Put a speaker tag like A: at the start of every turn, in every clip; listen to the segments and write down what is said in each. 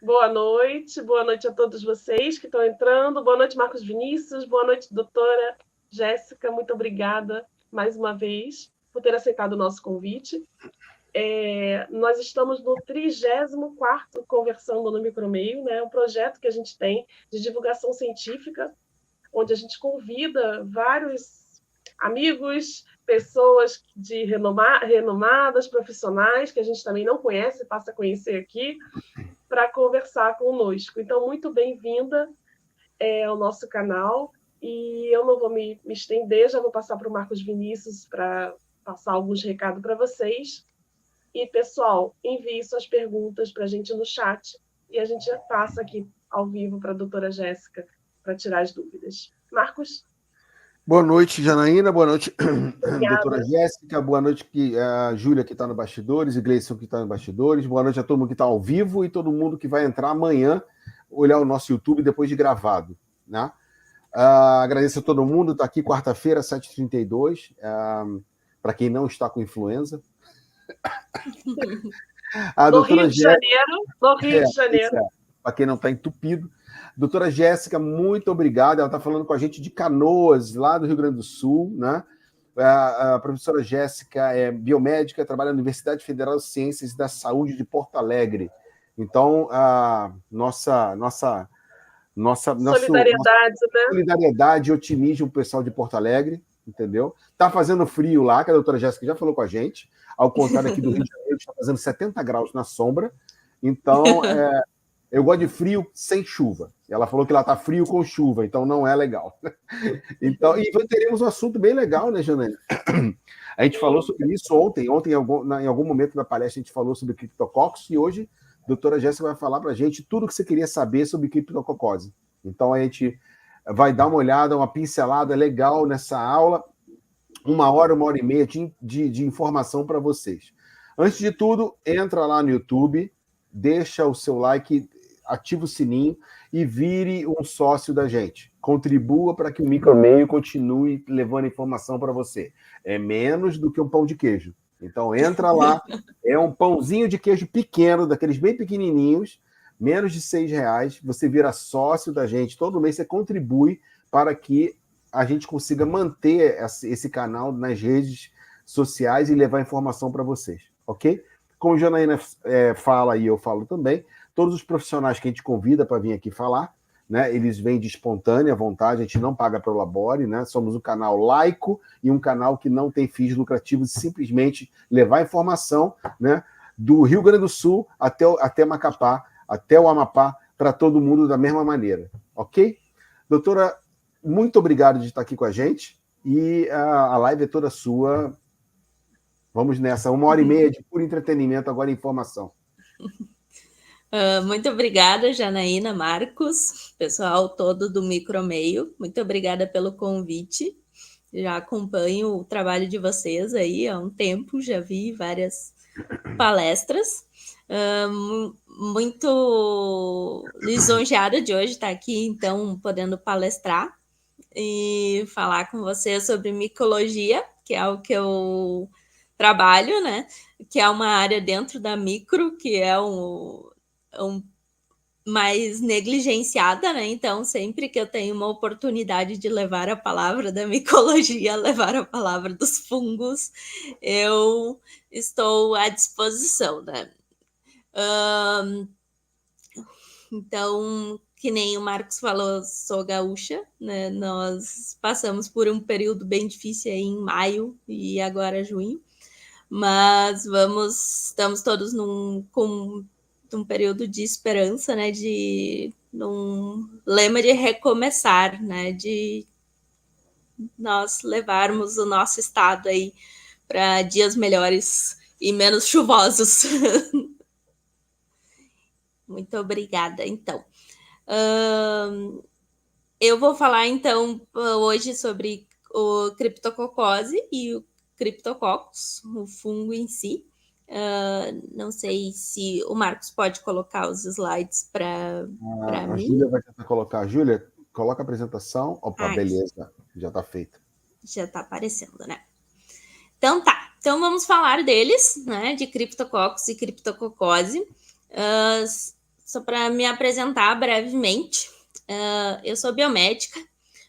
A: Boa noite a todos vocês que estão entrando. Boa noite, Marcos Vinícius. Boa noite, doutora Jéssica. Muito obrigada mais uma vez por ter aceitado o nosso convite. Nós estamos no 34º Conversando no Micromeio, né? Um projeto que a gente tem de divulgação científica, onde a gente convida vários amigos, pessoas renomadas, profissionais, que a gente também não conhece, passa a conhecer aqui, para conversar conosco. Então, muito bem-vinda ao nosso canal. E eu não vou me estender, já vou passar para o Marcos Vinícius para passar alguns recados para vocês. E, pessoal, envie suas perguntas para a gente no chat e a gente já passa aqui ao vivo para a doutora Jéssica para tirar as dúvidas. Marcos?
B: Boa noite, Janaína. Boa noite,
A: Obrigada.
B: doutora Jéssica. Boa noite, a Júlia, que está no bastidores, e Gleison, que está no bastidores. Boa noite a todo mundo que está ao vivo e todo mundo que vai entrar amanhã, olhar o nosso YouTube depois de gravado, né? Agradeço a todo mundo. Está aqui quarta-feira, 7h32, para quem não está com influenza.
A: No Rio de Janeiro.
B: Para quem não está entupido. Doutora Jéssica, muito obrigada. Ela está falando com a gente de Canoas, lá do Rio Grande do Sul, né? A professora Jéssica é biomédica, trabalha na Universidade Federal de Ciências da Saúde de Porto Alegre. Então, nossa solidariedade e otimismo para o pessoal de Porto Alegre, entendeu? Está fazendo frio lá, que a doutora Jéssica já falou com a gente. Ao contrário aqui do Rio de Janeiro, está fazendo 70 graus na sombra. Então, eu gosto de frio sem chuva. Ela falou que lá está frio com chuva, então não é legal. Então, e teremos um assunto bem legal, né, Janaína? A gente falou sobre isso ontem. Ontem, em algum momento da palestra, a gente falou sobre criptococcus, e hoje a doutora Jéssica vai falar para a gente tudo o que você queria saber sobre criptococose. Então, a gente vai dar uma olhada, uma pincelada legal nessa aula, 1 hora e meia de informação para vocês. Antes de tudo, entra lá no YouTube, deixa o seu like, ativa o sininho e vire um sócio da gente. Contribua para que o Micromeio continue levando informação para você. É menos do que um pão de queijo. Então entra lá, é um pãozinho de queijo pequeno, daqueles bem pequenininhos, menos de R$6, você vira sócio da gente, todo mês você contribui para que a gente consiga manter esse canal nas redes sociais e levar informação para vocês, ok? Como a Janaína fala e eu falo também, todos os profissionais que a gente convida para vir aqui falar, né, eles vêm de espontânea vontade, a gente não paga pelo labore, né? Somos um canal laico e um canal que não tem fins lucrativos, simplesmente levar informação, né, do Rio Grande do Sul até Macapá, até o Amapá, para todo mundo da mesma maneira, ok? Doutora, muito obrigado de estar aqui com a gente e a live é toda sua. Vamos nessa, 1 hora e meia de puro entretenimento, agora informação.
C: Muito obrigada, Janaína, Marcos, pessoal todo do Micromeio. Muito obrigada pelo convite. Já acompanho o trabalho de vocês aí há um tempo, já vi várias palestras. Muito lisonjeada de hoje estar aqui, então, podendo palestrar e falar com vocês sobre micologia, que é o que eu trabalho, né? Que é uma área dentro da micro, que é um mais negligenciada, né? Então, sempre que eu tenho uma oportunidade de levar a palavra da micologia, levar a palavra dos fungos, eu estou à disposição, né? Então, que nem o Marcos falou, sou gaúcha, né? Nós passamos por um período bem difícil aí em maio e agora junho, mas estamos todos com um período de esperança, né? Num lema de recomeçar, né? De nós levarmos o nosso estado aí para dias melhores e menos chuvosos. Muito obrigada, então. Eu vou falar, então, hoje sobre o criptococose e o criptococcus, o fungo em si. Não sei se o Marcos pode colocar os slides para mim.
B: A Júlia vai tentar colocar. Júlia, coloca a apresentação. Opa, beleza, já está feita.
C: Já está aparecendo, né? Então tá. Então vamos falar deles, né? De criptococcus e criptococose. só para me apresentar brevemente, eu sou biomédica,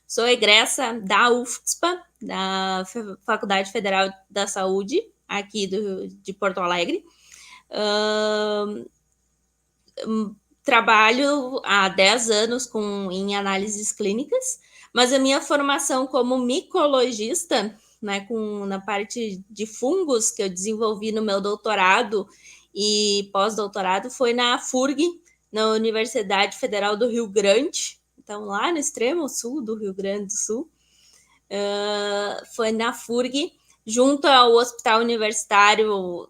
C: sou egressa da UFSPA, da Faculdade Federal da Saúde, aqui de Porto Alegre. Trabalho há 10 anos em análises clínicas, mas a minha formação como micologista, né, na parte de fungos que eu desenvolvi no meu doutorado e pós-doutorado, foi na FURG, na Universidade Federal do Rio Grande, então lá no extremo sul do Rio Grande do Sul. Foi na FURG, junto ao Hospital Universitário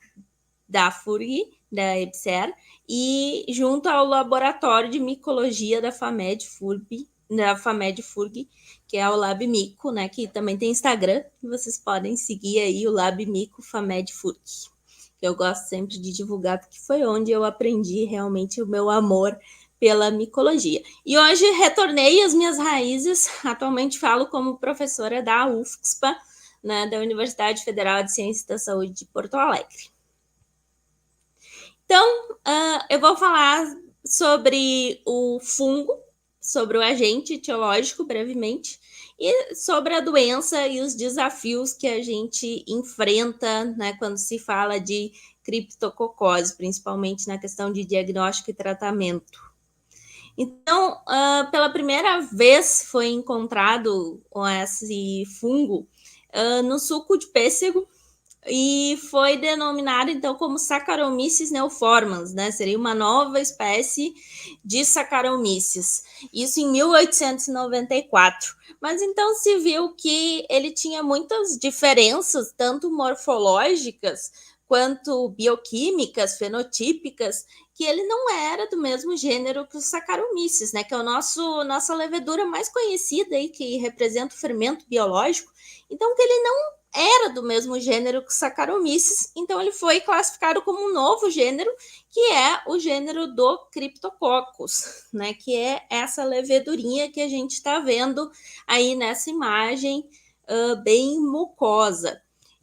C: da FURG, da EBSER, e junto ao Laboratório de Micologia da FAMED-FURG, que é o Lab Mico, né, que também tem Instagram, e vocês podem seguir aí o Lab Mico FAMED-FURG, que eu gosto sempre de divulgar, porque foi onde eu aprendi realmente o meu amor pela micologia. E hoje retornei às minhas raízes, atualmente falo como professora da UFSPA, né, da Universidade Federal de Ciências da Saúde de Porto Alegre. Então, eu vou falar sobre o fungo, sobre o agente etiológico, brevemente, e sobre a doença e os desafios que a gente enfrenta, né, quando se fala de criptococose, principalmente na questão de diagnóstico e tratamento. Então, pela primeira vez foi encontrado esse fungo no suco de pêssego, e foi denominado, então, como Saccharomyces neoformans, né? Seria uma nova espécie de Saccharomyces. Isso em 1894. Mas, então, se viu que ele tinha muitas diferenças, tanto morfológicas quanto bioquímicas, fenotípicas, que ele não era do mesmo gênero que o Saccharomyces, né? Que é nossa levedura mais conhecida aí, que representa o fermento biológico. Então, que ele não era do mesmo gênero que Saccharomyces, então ele foi classificado como um novo gênero, que é o gênero do Cryptococcus, né, que é essa levedurinha que a gente está vendo aí nessa imagem bem mucosa.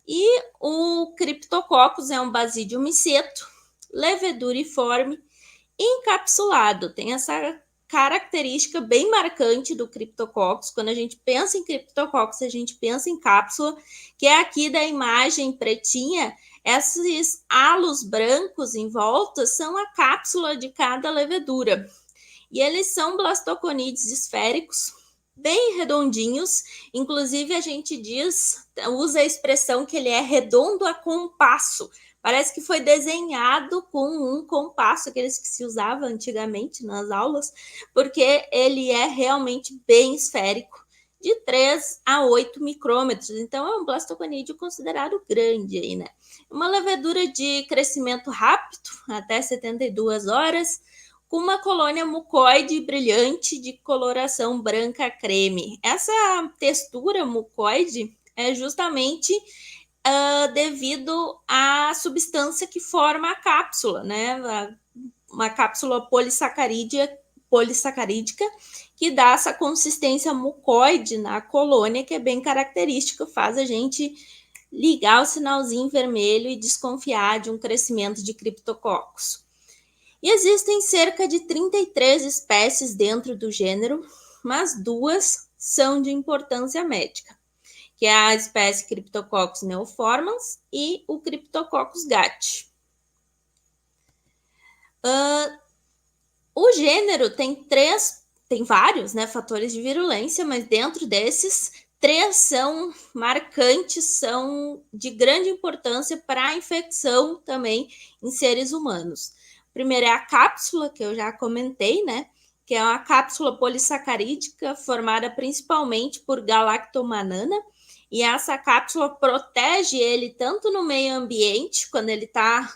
C: E o Cryptococcus é um basídio miceto, leveduriforme, encapsulado, tem essa característica bem marcante do Cryptococcus. Quando a gente pensa em Cryptococcus, a gente pensa em cápsula, que é aqui da imagem pretinha, esses halos brancos em volta são a cápsula de cada levedura. E eles são blastoconídeos esféricos, bem redondinhos, inclusive a gente usa a expressão que ele é redondo a compasso. Parece que foi desenhado com um compasso, aqueles que se usava antigamente nas aulas, porque ele é realmente bem esférico, de 3 a 8 micrômetros. Então, é um blastoconídeo considerado grande aí, né? Uma levedura de crescimento rápido, até 72 horas, com uma colônia mucoide brilhante de coloração branca creme. Essa textura mucoide é justamente devido à substância que forma a cápsula, né? Uma cápsula polissacarídica que dá essa consistência mucoide na colônia, que é bem característica, faz a gente ligar o sinalzinho vermelho e desconfiar de um crescimento de criptococcus. E existem cerca de 33 espécies dentro do gênero, mas 2 são de importância médica, que é a espécie Cryptococcus neoformans e o Cryptococcus gat. O gênero tem vários, né, fatores de virulência, mas dentro desses, 3 são marcantes, são de grande importância para a infecção também em seres humanos. O primeiro é a cápsula, que eu já comentei, né, que é uma cápsula polissacarídica formada principalmente por galactomanana, e essa cápsula protege ele tanto no meio ambiente, quando ele está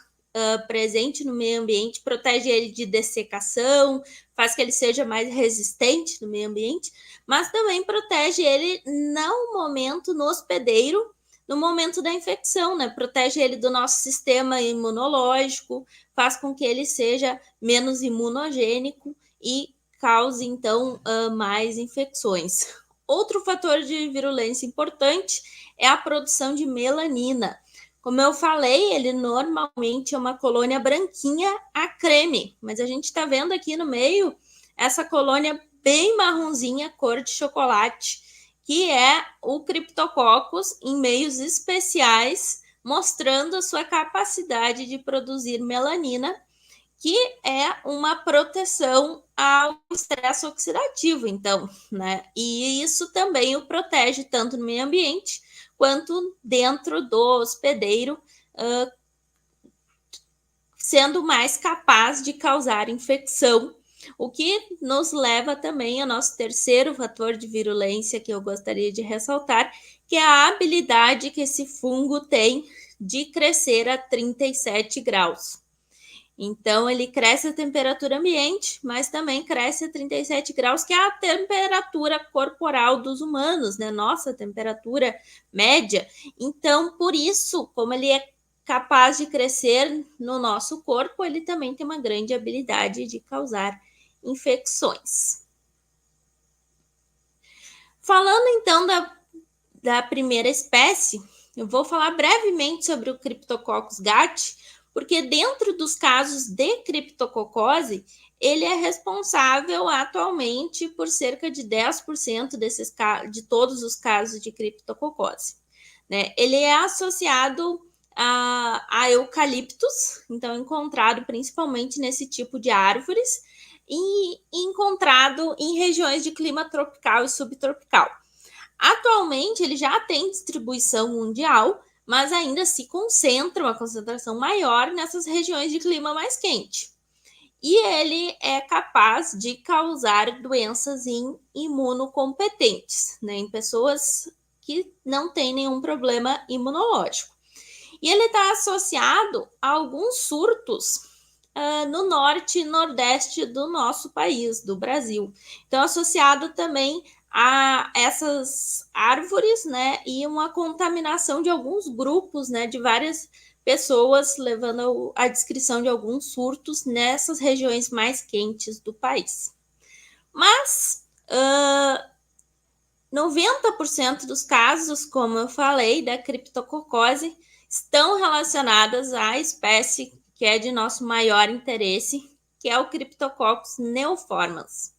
C: presente no meio ambiente, protege ele de dessecação, faz que ele seja mais resistente no meio ambiente, mas também protege ele no momento no hospedeiro, no momento da infecção, né? Protege ele do nosso sistema imunológico, faz com que ele seja menos imunogênico e cause, então, mais infecções. Outro fator de virulência importante é a produção de melanina. Como eu falei, ele normalmente é uma colônia branquinha a creme, mas a gente está vendo aqui no meio essa colônia bem marronzinha, cor de chocolate, que é o Cryptococcus em meios especiais, mostrando a sua capacidade de produzir melanina, que é uma proteção ao estresse oxidativo, então, né? E isso também o protege tanto no meio ambiente quanto dentro do hospedeiro, sendo mais capaz de causar infecção, o que nos leva também ao nosso terceiro fator de virulência que eu gostaria de ressaltar, que é a habilidade que esse fungo tem de crescer a 37 graus. Então, ele cresce a temperatura ambiente, mas também cresce a 37 graus, que é a temperatura corporal dos humanos, né? Nossa temperatura média. Então, por isso, como ele é capaz de crescer no nosso corpo, ele também tem uma grande habilidade de causar infecções. Falando, então, da primeira espécie, eu vou falar brevemente sobre o Cryptococcus gat, porque dentro dos casos de criptococose, ele é responsável atualmente por cerca de 10% de todos os casos de criptococose, né? Ele é associado a eucaliptos, então encontrado principalmente nesse tipo de árvores e encontrado em regiões de clima tropical e subtropical. Atualmente, ele já tem distribuição mundial, mas ainda se concentra uma concentração maior nessas regiões de clima mais quente. E ele é capaz de causar doenças imunocompetentes, né, em pessoas que não têm nenhum problema imunológico. E ele está associado a alguns surtos no norte e nordeste do nosso país, do Brasil. Então, associado também a essas árvores, né, e uma contaminação de alguns grupos, né, de várias pessoas, levando a descrição de alguns surtos nessas regiões mais quentes do país. Mas 90% dos casos, como eu falei, da criptococose estão relacionadas à espécie que é de nosso maior interesse, que é o Cryptococcus neoformans.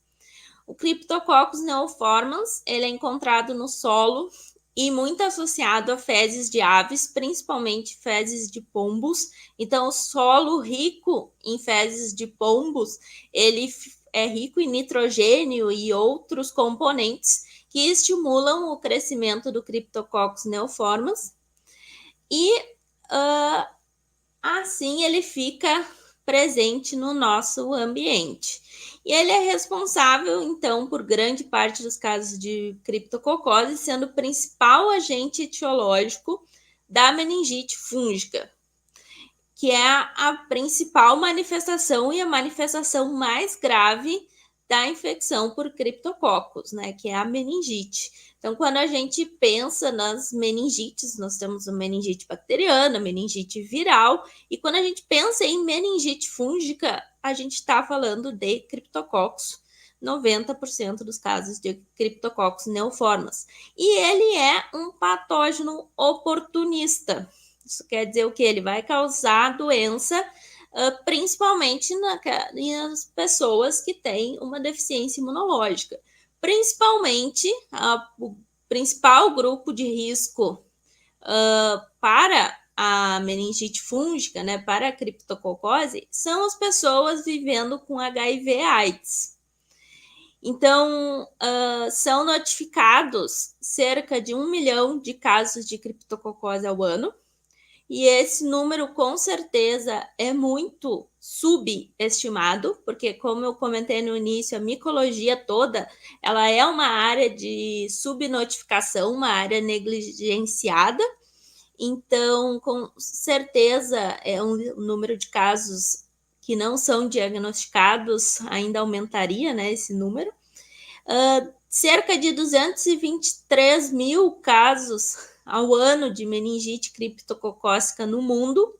C: O Cryptococcus neoformans, ele é encontrado no solo e muito associado a fezes de aves, principalmente fezes de pombos. Então, o solo rico em fezes de pombos, ele é rico em nitrogênio e outros componentes que estimulam o crescimento do Cryptococcus neoformans. E assim ele fica presente no nosso ambiente. E ele é responsável, então, por grande parte dos casos de criptococose, sendo o principal agente etiológico da meningite fúngica, que é a principal manifestação e a manifestação mais grave da infecção por criptococcus, né, que é a meningite. Então, quando a gente pensa nas meningites, nós temos a meningite bacteriana, a meningite viral, e quando a gente pensa em meningite fúngica, a gente está falando de criptococcus, 90% dos casos de criptococcus neoformans. E ele é um patógeno oportunista. Isso quer dizer o quê? Ele vai causar doença principalmente nas pessoas que têm uma deficiência imunológica. Principalmente, o principal grupo de risco para a meningite fúngica, né, para a criptococose, são as pessoas vivendo com HIV/AIDS. Então, são notificados cerca de 1 milhão de casos de criptococose ao ano, e esse número, com certeza, é muito subestimado, porque, como eu comentei no início, a micologia toda, ela é uma área de subnotificação, uma área negligenciada. Então, com certeza, é um número de casos que não são diagnosticados, ainda aumentaria, né, esse número. Cerca de 223 mil casos ao ano de meningite criptococócica no mundo,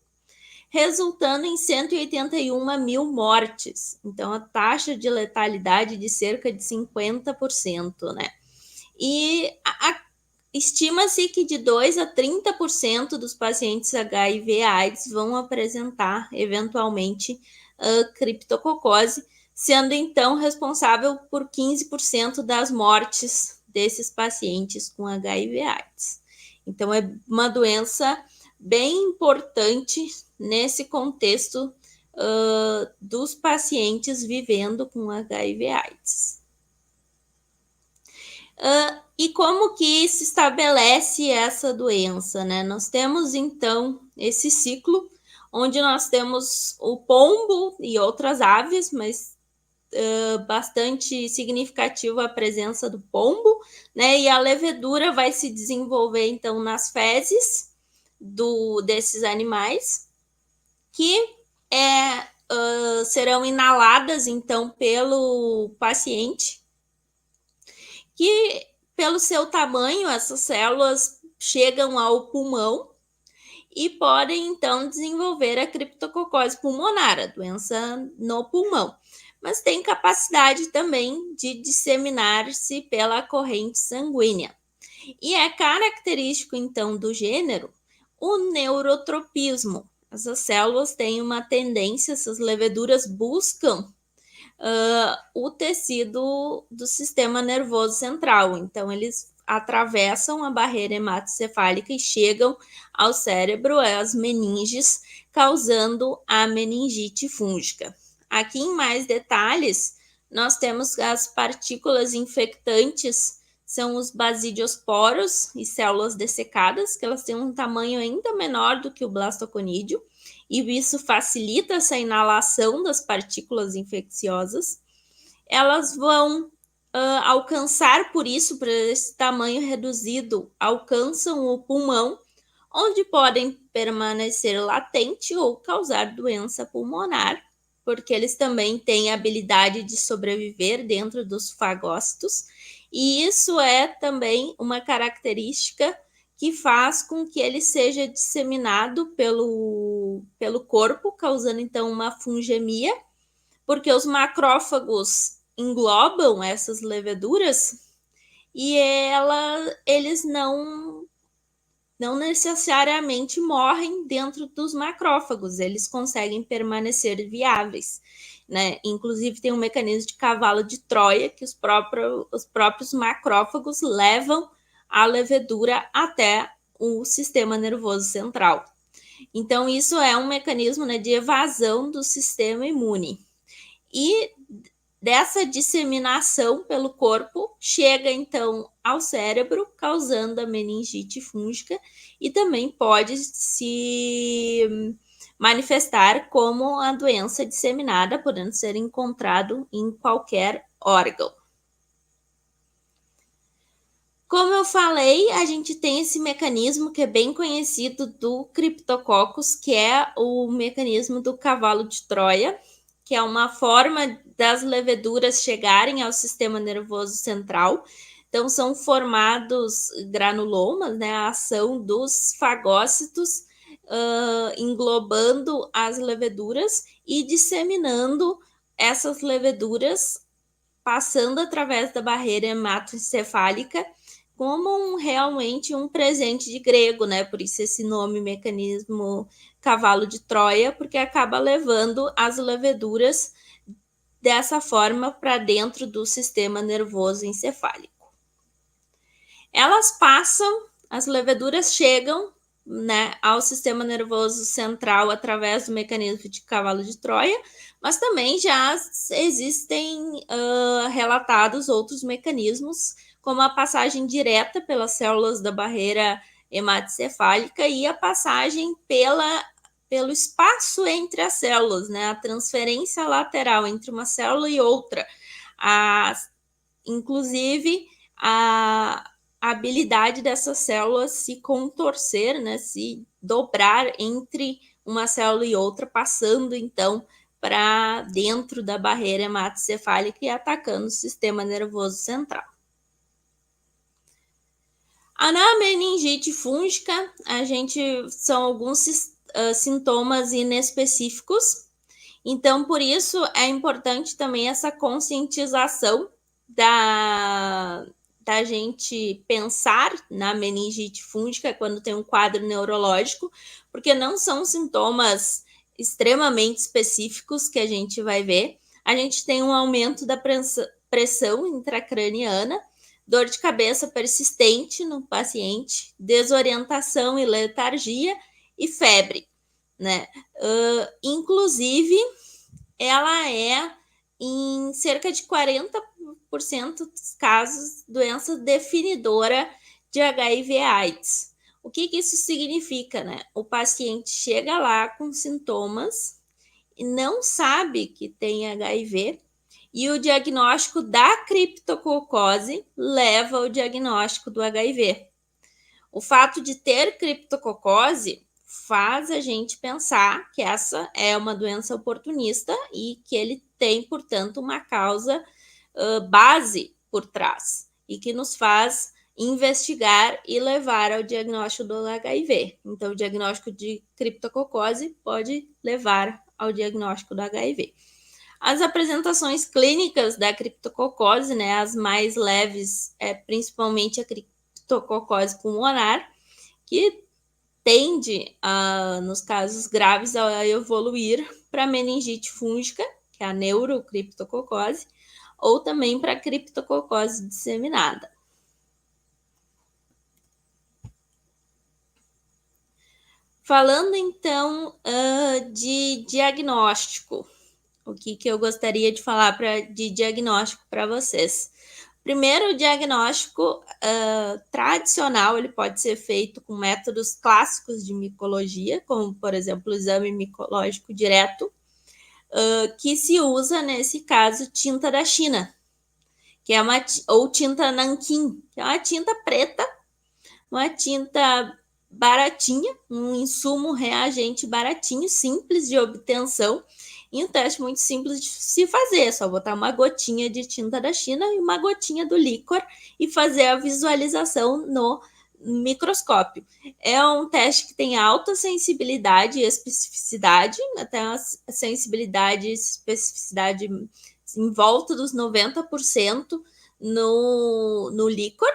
C: resultando em 181 mil mortes. Então, a taxa de letalidade de cerca de 50%, né? E estima-se que de 2 a 30% dos pacientes HIV/AIDS vão apresentar, eventualmente, criptococose, sendo então responsável por 15% das mortes desses pacientes com HIV/AIDS. Então, é uma doença bem importante nesse contexto dos pacientes vivendo com HIV/AIDS. E como que se estabelece essa doença, né? Nós temos, então, esse ciclo, onde nós temos o pombo e outras aves, mas bastante significativa a presença do pombo, né? E a levedura vai se desenvolver, então, nas fezes desses animais, que serão inaladas, então, pelo paciente, que, pelo seu tamanho, essas células chegam ao pulmão e podem, então, desenvolver a criptococose pulmonar, a doença no pulmão. Mas tem capacidade também de disseminar-se pela corrente sanguínea. E é característico, então, do gênero o neurotropismo. Essas células têm uma tendência, essas leveduras buscam o tecido do sistema nervoso central. Então, eles atravessam a barreira hematocefálica e chegam ao cérebro, às meninges, causando a meningite fúngica. Aqui, em mais detalhes, nós temos as partículas infectantes, são os basidiosporos e células dessecadas, que elas têm um tamanho ainda menor do que o blastoconídeo, e isso facilita essa inalação das partículas infecciosas. Elas vão alcançar, por esse tamanho reduzido, alcançam o pulmão, onde podem permanecer latente ou causar doença pulmonar, porque eles também têm a habilidade de sobreviver dentro dos fagócitos, e isso é também uma característica que faz com que ele seja disseminado pelo corpo, causando então uma fungemia, porque os macrófagos englobam essas leveduras e eles não necessariamente morrem dentro dos macrófagos, eles conseguem permanecer viáveis, né? Inclusive tem um mecanismo de cavalo de Troia que os próprios macrófagos levam a levedura até o sistema nervoso central. Então, isso é um mecanismo, né, de evasão do sistema imune. E dessa disseminação pelo corpo, chega então ao cérebro, causando a meningite fúngica, e também pode se manifestar como a doença disseminada, podendo ser encontrado em qualquer órgão. Como eu falei, a gente tem esse mecanismo que é bem conhecido do Cryptococcus, que é o mecanismo do cavalo de Troia, que é uma forma das leveduras chegarem ao sistema nervoso central. Então, são formados granulomas, né, a ação dos fagócitos englobando as leveduras e disseminando essas leveduras, passando através da barreira hematoencefálica, como realmente um presente de grego, né? Por isso esse nome, mecanismo cavalo de Troia, porque acaba levando as leveduras dessa forma para dentro do sistema nervoso encefálico. Elas passam, as leveduras chegam, né, ao sistema nervoso central através do mecanismo de cavalo de Troia, mas também já existem relatados outros mecanismos, como a passagem direta pelas células da barreira hematocefálica e a passagem pelo espaço entre as células, né? A transferência lateral entre uma célula e outra. Inclusive, a habilidade dessas células se contorcer, né? Se dobrar entre uma célula e outra, passando, então, para dentro da barreira hematocefálica e atacando o sistema nervoso central. Na meningite fúngica, são alguns sintomas inespecíficos, então por isso é importante também essa conscientização da gente pensar na meningite fúngica quando tem um quadro neurológico, porque não são sintomas extremamente específicos que a gente vai ver. A gente tem um aumento da pressão intracraniana, dor de cabeça persistente no paciente, desorientação e letargia e febre, né? Inclusive, ela é, em cerca de 40% dos casos, doença definidora de HIV/AIDS. O que isso significa, né? O paciente chega lá com sintomas e não sabe que tem HIV, e o diagnóstico da criptococose leva ao diagnóstico do HIV. O fato de ter criptococose faz a gente pensar que essa é uma doença oportunista e que ele tem, portanto, uma causa base por trás e que nos faz investigar e levar ao diagnóstico do HIV. Então, o diagnóstico de criptococose pode levar ao diagnóstico do HIV. As apresentações clínicas da criptococose, né, as mais leves, principalmente a criptococose pulmonar, que tende, nos casos graves, a evoluir para meningite fúngica, que é a neurocriptococose, ou também para a criptococose disseminada. Falando, então, de diagnóstico, o que eu gostaria de falar de diagnóstico para vocês? Primeiro, o diagnóstico tradicional, ele pode ser feito com métodos clássicos de micologia, como, por exemplo, o exame micológico direto, que se usa, nesse caso, tinta da China, que é ou tinta nanquim, que é uma tinta preta, uma tinta baratinha, um insumo reagente baratinho, simples de obtenção, e um teste muito simples de se fazer. É só botar uma gotinha de tinta da China e uma gotinha do líquor e fazer a visualização no microscópio. É um teste que tem alta sensibilidade e especificidade, até a sensibilidade e especificidade em volta dos 90% no líquor,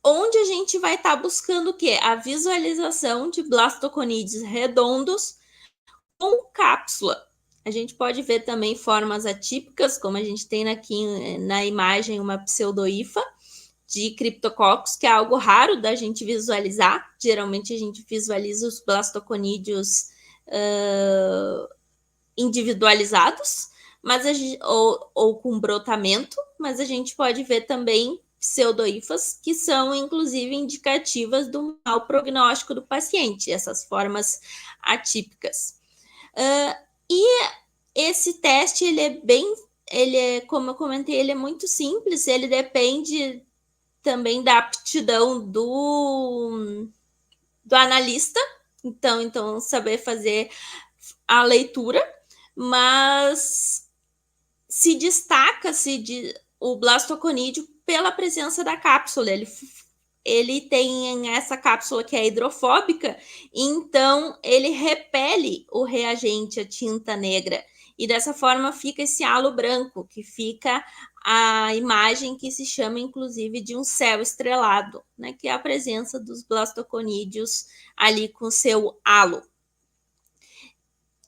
C: onde a gente vai estar buscando o quê? A visualização de blastoconídeos redondos com cápsula. A gente pode ver também formas atípicas, como a gente tem aqui na imagem uma pseudohifa de criptococcus, que é algo raro da gente visualizar. Geralmente a gente visualiza os blastoconídeos individualizados, mas ou com brotamento, mas a gente pode ver também pseudohifas, que são, inclusive, indicativas do mau prognóstico do paciente, essas formas atípicas. E esse teste, como eu comentei, ele é muito simples, ele depende também da aptidão do analista, então saber fazer a leitura, mas se destaca o blastoconídeo pela presença da cápsula. Ele tem essa cápsula que é hidrofóbica, então ele repele o reagente, a tinta negra, e dessa forma fica esse halo branco, que fica a imagem que se chama, inclusive, de um céu estrelado, né, que é a presença dos blastoconídeos ali com seu halo.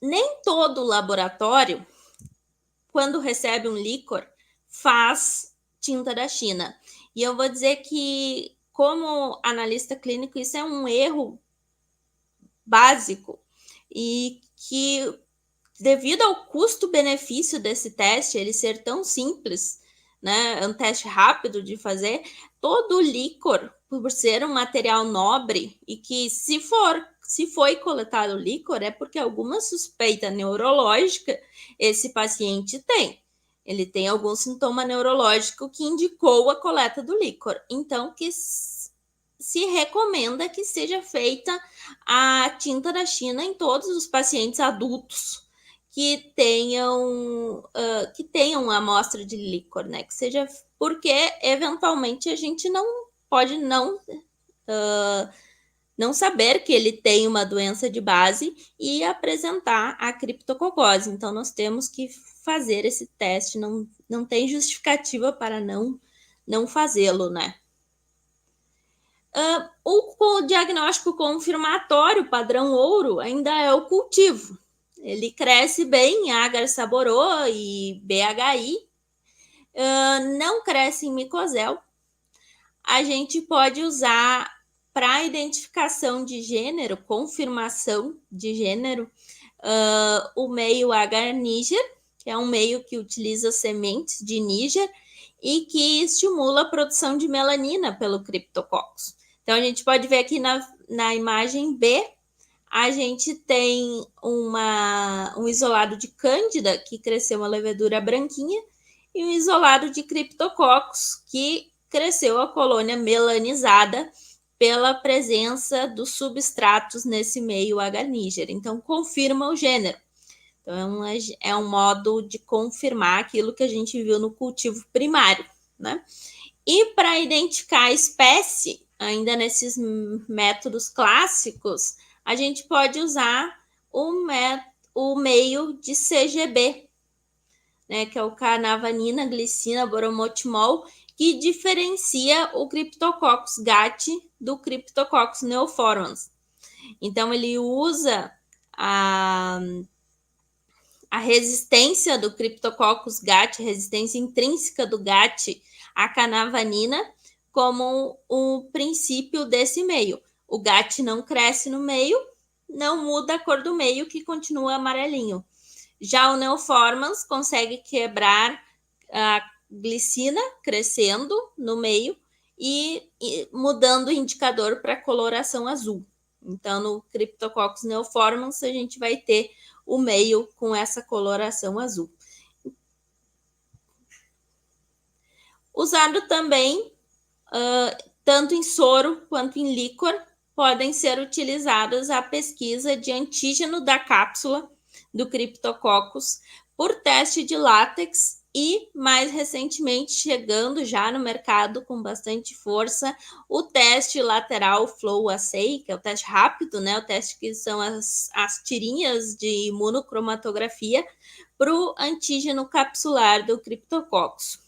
C: Nem todo laboratório, quando recebe um líquor, faz tinta da China. E eu vou dizer que, como analista clínico, isso é um erro básico e que, devido ao custo-benefício desse teste, ele ser tão simples, né, é um teste rápido de fazer, todo líquor, por ser um material nobre e que, se foi coletado líquor, é porque alguma suspeita neurológica esse paciente tem. Ele tem algum sintoma neurológico que indicou a coleta do líquor. Então, que se recomenda que seja feita a tinta da China em todos os pacientes adultos que tenham amostra de líquor, né? Que seja, porque eventualmente a gente não pode não saber que ele tem uma doença de base e apresentar a criptococose. Então, nós temos que fazer esse teste, não tem justificativa para não fazê-lo, né? O diagnóstico confirmatório, padrão ouro, ainda é o cultivo. Ele cresce bem em agar saborô e BHI, não cresce em micosel. A gente pode usar para identificação de gênero, confirmação de gênero, o meio agar níger, que é um meio que utiliza sementes de níger e que estimula a produção de melanina pelo Cryptococcus. Então, a gente pode ver aqui na imagem B, a gente tem um isolado de cândida, que cresceu uma levedura branquinha, e um isolado de Cryptococcus, que cresceu a colônia melanizada pela presença dos substratos nesse meio agar níger. Então, confirma o gênero. Então, é um modo de confirmar aquilo que a gente viu no cultivo primário, né? E para identificar a espécie, ainda nesses métodos clássicos, a gente pode usar o meio de CGB, né, que é o canavanina, glicina, boromotimol, que diferencia o Cryptococcus gat do Cryptococcus neoformans. Então, ele usa a resistência do Cryptococcus gat, resistência intrínseca do gat à canavanina, como o princípio desse meio. O gat não cresce no meio, não muda a cor do meio, que continua amarelinho. Já o neoformans consegue quebrar a glicina crescendo no meio e mudando o indicador para coloração azul. Então, no Cryptococcus neoformans, a gente vai ter o meio com essa coloração azul. Usado também, tanto em soro quanto em líquor, podem ser utilizadas a pesquisa de antígeno da cápsula do Cryptococcus por teste de látex e, mais recentemente, chegando já no mercado com bastante força, o teste lateral flow assay, que é o teste rápido, né? O teste que são as tirinhas de imunocromatografia para o antígeno capsular do Cryptococcus.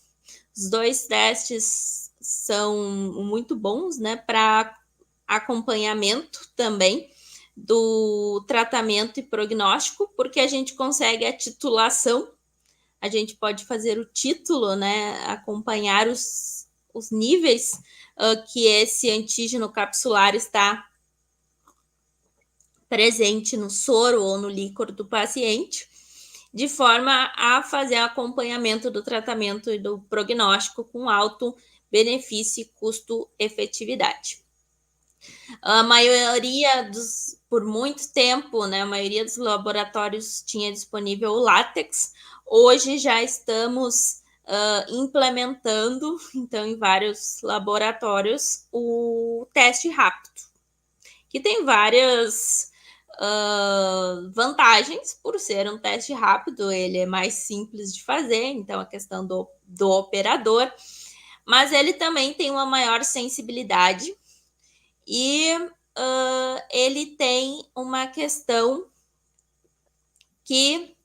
C: Os dois testes são muito bons, né, para acompanhamento também do tratamento e prognóstico, porque a gente consegue a titulação, a gente pode fazer o título, né, acompanhar os níveis que esse antígeno capsular está presente no soro ou no líquor do paciente, de forma a fazer acompanhamento do tratamento e do prognóstico com alto benefício e custo-efetividade. A maioria por muito tempo, né, a maioria dos laboratórios tinha disponível o látex. Hoje já estamos implementando, então, em vários laboratórios, o teste rápido, que tem várias vantagens por ser um teste rápido, ele é mais simples de fazer, então a questão do operador, mas ele também tem uma maior sensibilidade e ele tem uma questão que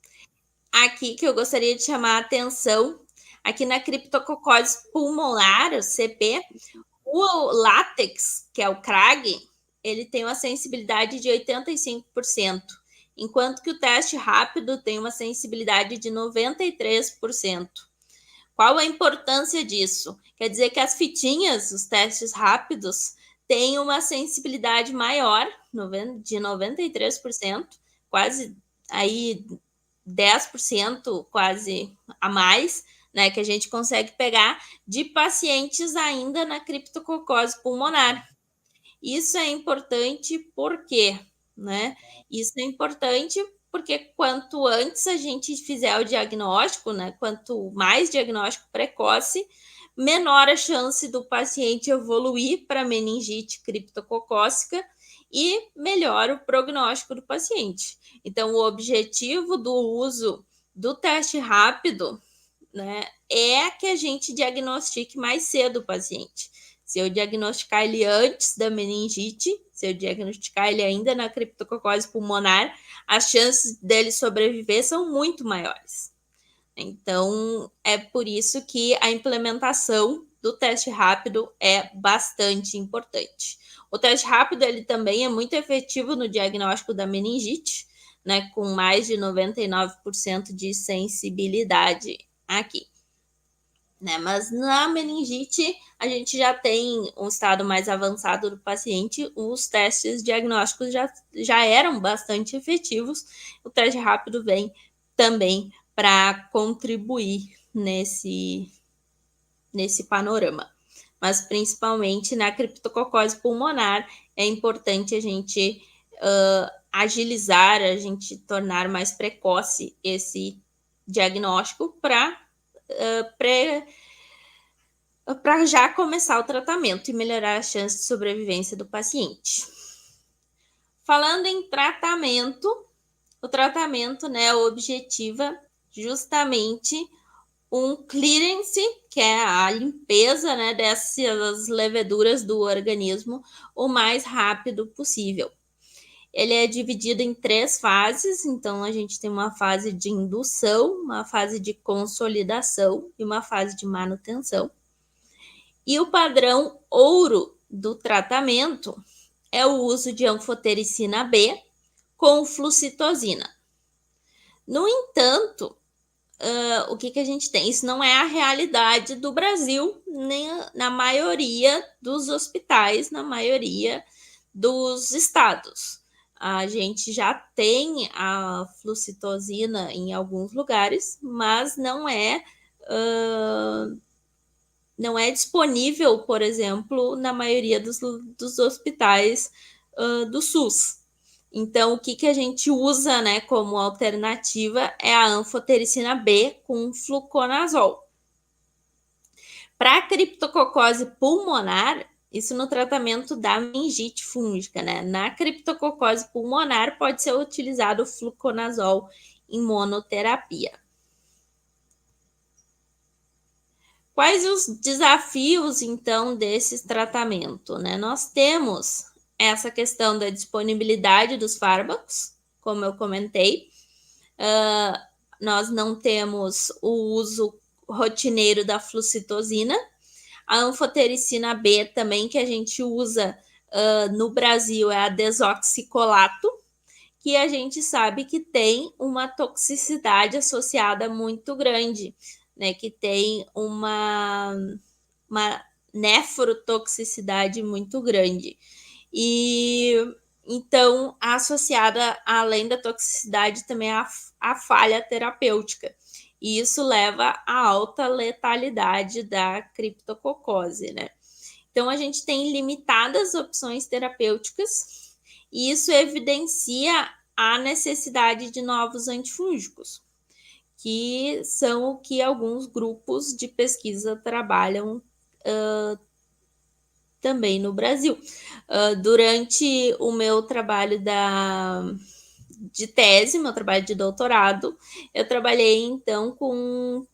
C: aqui que eu gostaria de chamar a atenção, aqui na criptococose pulmonar, o CP, o látex, que é o CRAG, ele tem uma sensibilidade de 85%, enquanto que o teste rápido tem uma sensibilidade de 93%. Qual a importância disso? Quer dizer que as fitinhas, os testes rápidos, têm uma sensibilidade maior, de 93%, quase aí 10%, quase a mais, né, que a gente consegue pegar de pacientes ainda na criptococose pulmonar. Isso é importante por quê? Né? Isso é importante porque quanto antes a gente fizer o diagnóstico, né, quanto mais diagnóstico precoce, menor a chance do paciente evoluir para meningite criptococócica e melhor o prognóstico do paciente. Então, o objetivo do uso do teste rápido, né, é que a gente diagnostique mais cedo o paciente. Se eu diagnosticar ele antes da meningite, se eu diagnosticar ele ainda na criptococose pulmonar, as chances dele sobreviver são muito maiores. Então, é por isso que a implementação do teste rápido é bastante importante. O teste rápido, ele também é muito efetivo no diagnóstico da meningite, né, com mais de 99% de sensibilidade aqui. Né? Mas na meningite, a gente já tem um estado mais avançado do paciente, os testes diagnósticos já eram bastante efetivos, o teste rápido vem também para contribuir nesse panorama. Mas principalmente na criptococose pulmonar, é importante a gente agilizar, a gente tornar mais precoce esse diagnóstico para já começar o tratamento e melhorar a chance de sobrevivência do paciente. Falando em tratamento, o tratamento, né, objetiva justamente um clearance, que é a limpeza, né, dessas leveduras do organismo o mais rápido possível. Ele é dividido em 3 fases, então a gente tem uma fase de indução, uma fase de consolidação e uma fase de manutenção. E o padrão ouro do tratamento é o uso de anfotericina B com flucitosina. No entanto, o que a gente tem? Isso não é a realidade do Brasil, nem na maioria dos hospitais, na maioria dos estados. A gente já tem a flucitosina em alguns lugares, mas não é disponível, por exemplo, na maioria dos hospitais do SUS. Então, o que a gente usa, né, como alternativa é a anfotericina B com fluconazol. Para a criptococose pulmonar, isso no tratamento da meningite fúngica, né? Na criptococose pulmonar pode ser utilizado o fluconazol em monoterapia. Quais os desafios, então, desse tratamento, né? Nós temos essa questão da disponibilidade dos fármacos, como eu comentei. Nós não temos o uso rotineiro da flucitosina. A anfotericina B também, que a gente usa no Brasil, é a desoxicolato, que a gente sabe que tem uma toxicidade associada muito grande, né, que tem uma nefrotoxicidade muito grande. E então, associada, além da toxicidade, também a falha terapêutica. E isso leva à alta letalidade da criptococose, né? Então, a gente tem limitadas opções terapêuticas e isso evidencia a necessidade de novos antifúngicos, que são o que alguns grupos de pesquisa trabalham também no Brasil. Durante o meu trabalho de tese, meu trabalho de doutorado, eu trabalhei então com um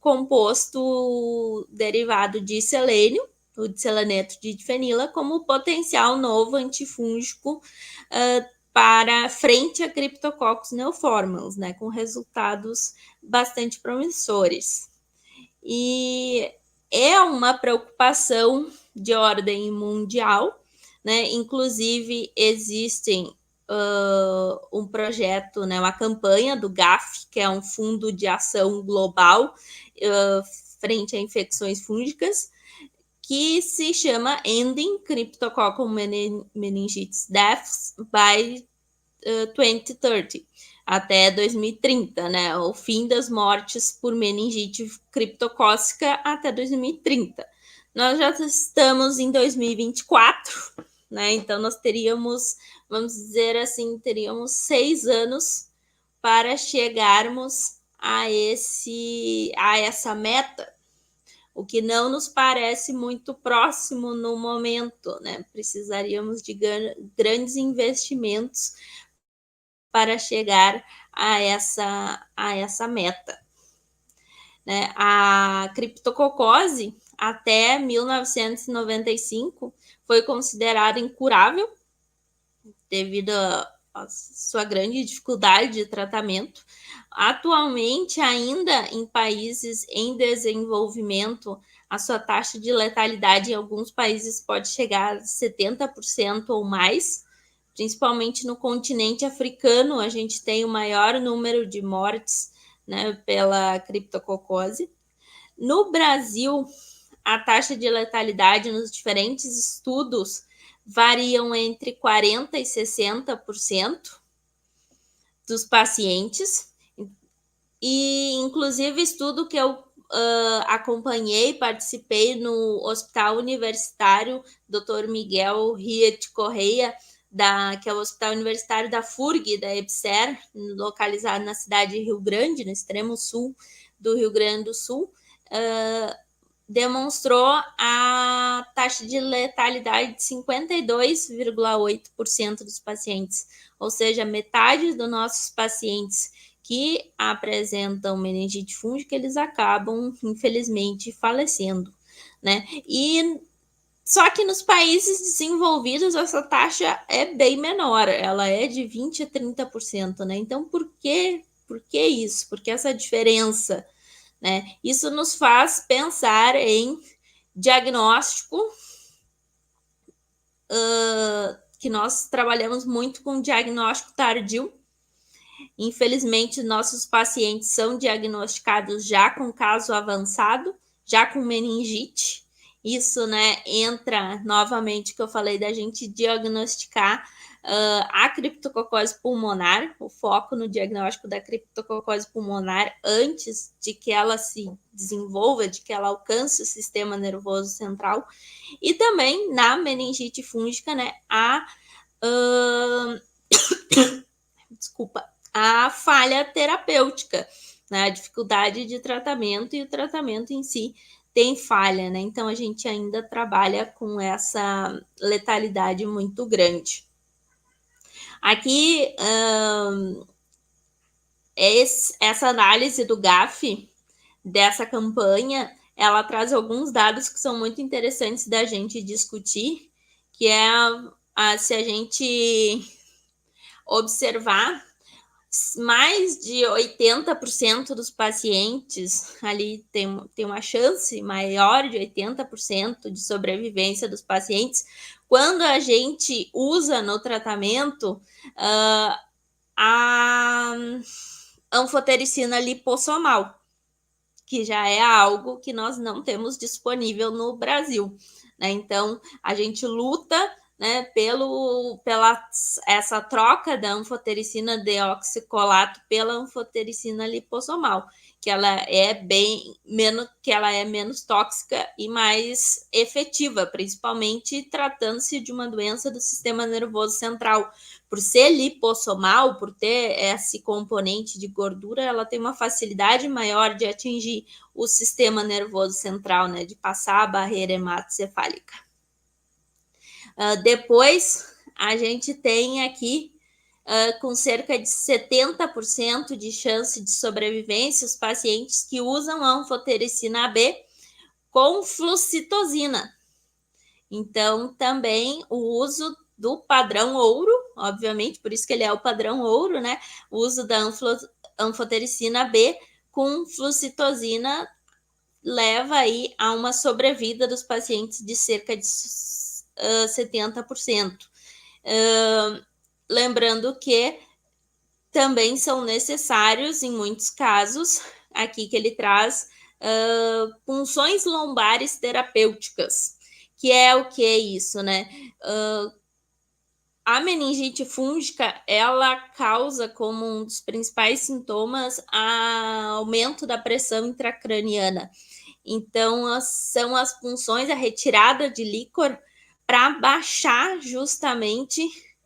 C: composto derivado de selênio, o diseleneto de difenila, como potencial novo antifúngico para frente a Cryptococcus neoformans, né, com resultados bastante promissores. E é uma preocupação de ordem mundial, né? Inclusive existem um projeto, né, uma campanha do GAF, que é um fundo de ação global frente a infecções fúngicas, que se chama Ending Cryptococcal Meningitis Deaths by 2030, até 2030, né? O fim das mortes por meningite criptocócica até 2030. Nós já estamos em 2024, né? Então nós teríamos, vamos dizer assim, teríamos 6 anos para chegarmos a essa meta, o que não nos parece muito próximo no momento, né? Precisaríamos de grandes investimentos para chegar a essa meta. Né? A criptococose, até 1995 foi considerada incurável devido à sua grande dificuldade de tratamento. Atualmente, ainda em países em desenvolvimento, a sua taxa de letalidade em alguns países pode chegar a 70% ou mais, principalmente no continente africano, a gente tem o maior número de mortes, né, pela criptococose. No Brasil, a taxa de letalidade nos diferentes estudos variam entre 40% e 60% dos pacientes. E, inclusive, estudo que eu acompanhei, participei no Hospital Universitário Dr. Miguel Riet Correia, que é o Hospital Universitário da FURG, da EBSER, localizado na cidade de Rio Grande, no extremo sul do Rio Grande do Sul, demonstrou a taxa de letalidade de 52,8% dos pacientes, ou seja, metade dos nossos pacientes que apresentam meningite fúngica, eles acabam, infelizmente, falecendo, né? E só que nos países desenvolvidos essa taxa é bem menor, ela é de 20% a 30%, né? Então, por que isso? Por que essa diferença? Né? Isso nos faz pensar em diagnóstico, que nós trabalhamos muito com diagnóstico tardio. Infelizmente, nossos pacientes são diagnosticados já com caso avançado, já com meningite. Isso, né, entra novamente que eu falei da gente diagnosticar a criptococose pulmonar, o foco no diagnóstico da criptococose pulmonar antes de que ela se desenvolva, de que ela alcance o sistema nervoso central, e também na meningite fúngica, né, a falha terapêutica, né, a dificuldade de tratamento e o tratamento em si tem falha, né? Então a gente ainda trabalha com essa letalidade muito grande. Aqui, essa análise do GAF dessa campanha, ela traz alguns dados que são muito interessantes da gente discutir, que é se a gente observar, mais de 80% dos pacientes ali tem uma chance maior de 80% de sobrevivência dos pacientes quando a gente usa no tratamento a anfotericina lipossomal, que já é algo que nós não temos disponível no Brasil, né? Então, a gente luta, né, pela essa troca da anfotericina deoxicolato pela anfotericina lipossomal, que ela é menos tóxica e mais efetiva, principalmente tratando-se de uma doença do sistema nervoso central. Por ser lipossomal, por ter esse componente de gordura, ela tem uma facilidade maior de atingir o sistema nervoso central, né, de passar a barreira hematocefálica. Depois, a gente tem aqui, com cerca de 70% de chance de sobrevivência, os pacientes que usam a anfotericina AB com flucitosina. Então, também o uso do padrão ouro, obviamente, por isso que ele é o padrão ouro, né? O uso da anfotericina B com flucitosina leva aí a uma sobrevida dos pacientes de cerca de 70%. Lembrando que também são necessários, em muitos casos, aqui que ele traz punções lombares terapêuticas, que é o que é isso, né? A meningite fúngica, ela causa como um dos principais sintomas aumento da pressão intracraniana. Então, são as punções, a retirada de líquor para baixar justamente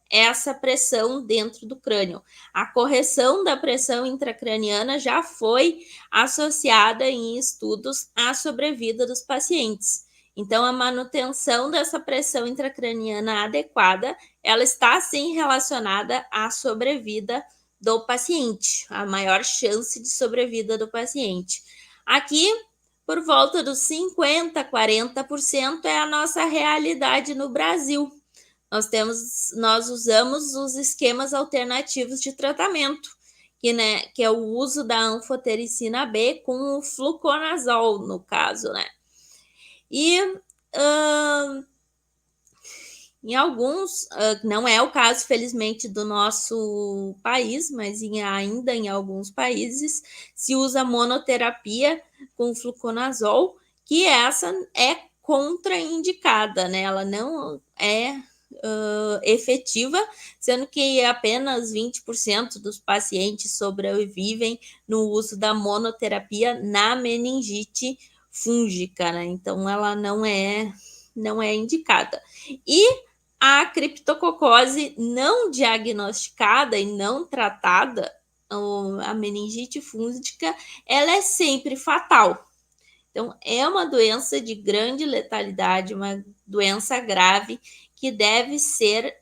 C: essa pressão dentro do crânio. A correção da pressão intracraniana já foi associada em estudos à sobrevida dos pacientes. Então, a manutenção dessa pressão intracraniana adequada, ela está sim relacionada à sobrevida do paciente, a maior chance de sobrevida do paciente. Aqui, por volta dos 50%, 40% é a nossa realidade no Brasil. Nós usamos os esquemas alternativos de tratamento, que é o uso da anfotericina B com o fluconazol, no caso, né? E em alguns, não é o caso, felizmente, do nosso país, mas ainda em alguns países, se usa monoterapia com fluconazol, que essa é contraindicada, né? Ela não é efetiva, sendo que apenas 20% dos pacientes sobrevivem no uso da monoterapia na meningite fúngica, né? Então, ela não é indicada. E a criptococose não diagnosticada e não tratada, a meningite fúngica, ela é sempre fatal. Então, é uma doença de grande letalidade, uma doença grave que deve ser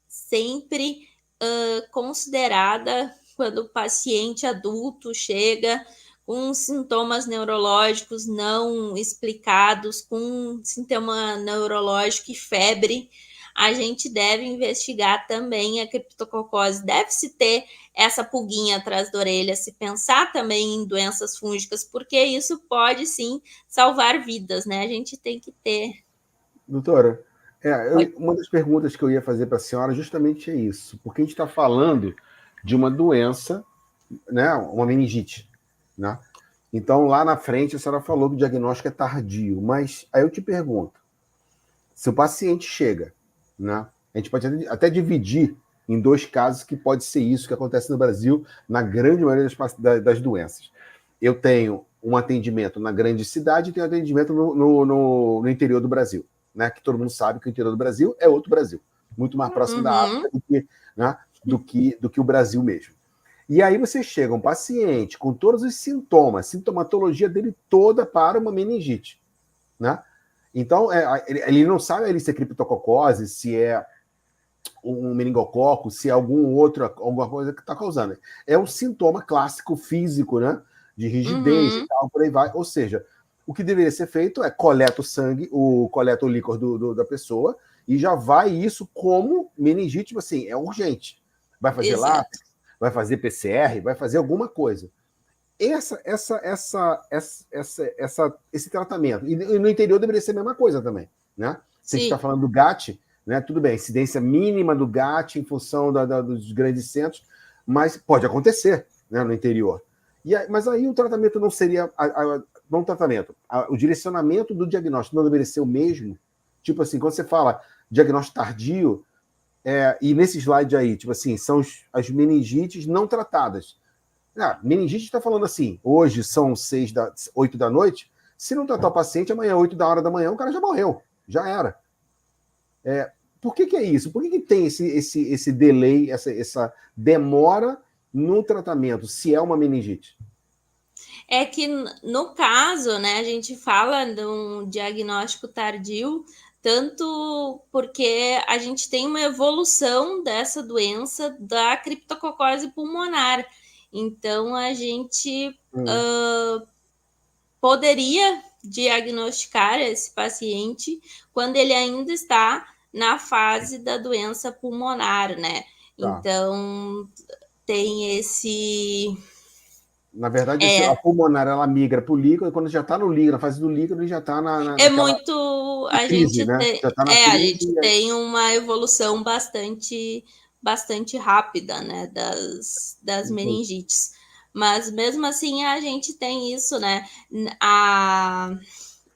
C: sempre considerada quando o paciente adulto chega com sintomas neurológicos não explicados, com sintoma neurológico e febre. A gente deve investigar também a criptococose. Deve-se ter essa pulguinha atrás da orelha, se pensar também em doenças fúngicas, porque isso pode sim salvar vidas, né? A gente tem que ter.
B: Doutora, uma das perguntas que eu ia fazer para a senhora justamente é isso, porque a gente está falando de uma doença, né, uma meningite, né? Então, lá na frente, a senhora falou que o diagnóstico é tardio, mas aí eu te pergunto, se o paciente chega, né, a gente pode até dividir em dois casos que pode ser isso que acontece no Brasil, na grande maioria das doenças. Eu tenho um atendimento na grande cidade e tenho atendimento no interior do Brasil, né, que todo mundo sabe que o interior do Brasil é outro Brasil, muito mais próximo da África do que o Brasil mesmo. E aí você chega um paciente com todos os sintomas, sintomatologia dele toda para uma meningite, né? Então, ele não sabe ali se é criptococose, se é um meningococo, se é alguma coisa que está causando. É um sintoma clássico físico, né? De rigidez e tal, por aí vai. Ou seja, o que deveria ser feito é coleta o sangue, coleta o líquor da pessoa e já vai isso como meningite, tipo assim, é urgente. Vai fazer látex, vai fazer PCR, vai fazer alguma coisa. Esse tratamento. E no interior deveria ser a mesma coisa também, né? Se a gente está falando do GAT, né? Tudo bem, incidência mínima do GAT em função dos grandes centros, mas pode acontecer, né, no interior. Mas aí o tratamento não seria... não o tratamento, o direcionamento do diagnóstico não deveria ser o mesmo? Tipo assim, quando você fala diagnóstico tardio, e nesse slide aí, tipo assim, são as meningites não tratadas. Meningite está falando assim, hoje são 8 da noite, se não tratar o paciente, amanhã, 8 da hora da manhã, o cara já morreu, já era. Por que é isso? Por que tem esse delay, essa demora no tratamento, se é uma meningite?
C: É que, no caso, né, a gente fala de um diagnóstico tardio, tanto porque a gente tem uma evolução dessa doença da criptococose pulmonar. Então, a gente poderia diagnosticar esse paciente quando ele ainda está na fase da doença pulmonar, né? Tá. Então, tem esse...
B: Na verdade, a pulmonar, ela migra para o líquido, e quando já está no líquido, na fase do líquido, ele já está na
C: a crise, gente, né?
B: Já tá na crise,
C: a gente tem uma evolução bastante rápida, né, das meningites. Mas, mesmo assim, a gente tem isso, né?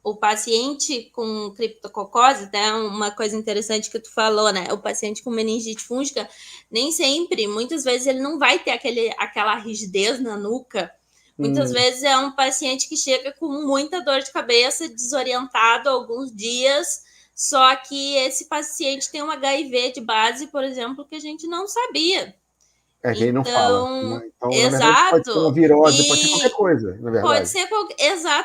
C: O paciente com criptococose, até uma coisa interessante que tu falou, né? O paciente com meningite fúngica, nem sempre, muitas vezes, ele não vai ter aquela rigidez na nuca. Muitas vezes é um paciente que chega com muita dor de cabeça, desorientado alguns dias, só que esse paciente tem um HIV de base, por exemplo, que a gente não sabia.
B: Que ele não fala. Então,
C: exato.
B: Na verdade, pode ser uma virose, pode ser qualquer coisa, na verdade.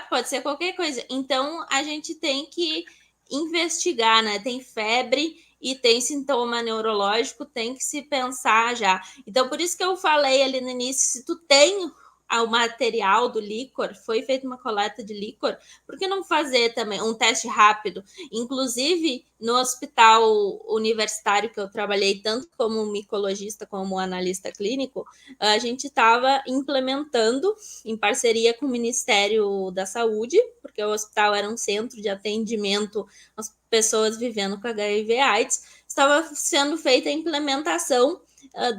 C: Pode ser qualquer coisa. Então, a gente tem que investigar, né? Tem febre e tem sintoma neurológico, tem que se pensar já. Então, por isso que eu falei ali no início, se tu tem ao material do líquor, foi feita uma coleta de líquor, por que não fazer também um teste rápido? Inclusive, no hospital universitário que eu trabalhei, tanto como micologista como analista clínico, a gente estava implementando, em parceria com o Ministério da Saúde, porque o hospital era um centro de atendimento às pessoas vivendo com HIV/AIDS, estava sendo feita a implementação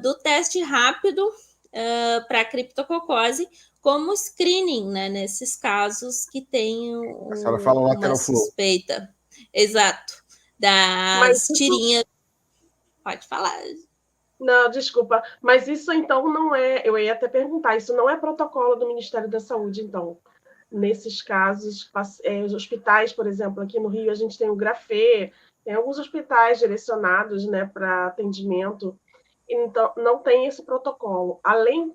C: do teste rápido para a criptococose como screening, né, nesses casos que tem
B: A senhora fala
C: uma
B: lateral flow.
C: suspeita. Exato. Das tirinhas. Pode falar.
A: Não, desculpa. Mas isso, então, não é... Eu ia até perguntar. Isso não é protocolo do Ministério da Saúde, então? Nesses casos, os hospitais, por exemplo, aqui no Rio, a gente tem o Grafê, tem alguns hospitais direcionados, né, para atendimento. Então, não tem esse protocolo. Além,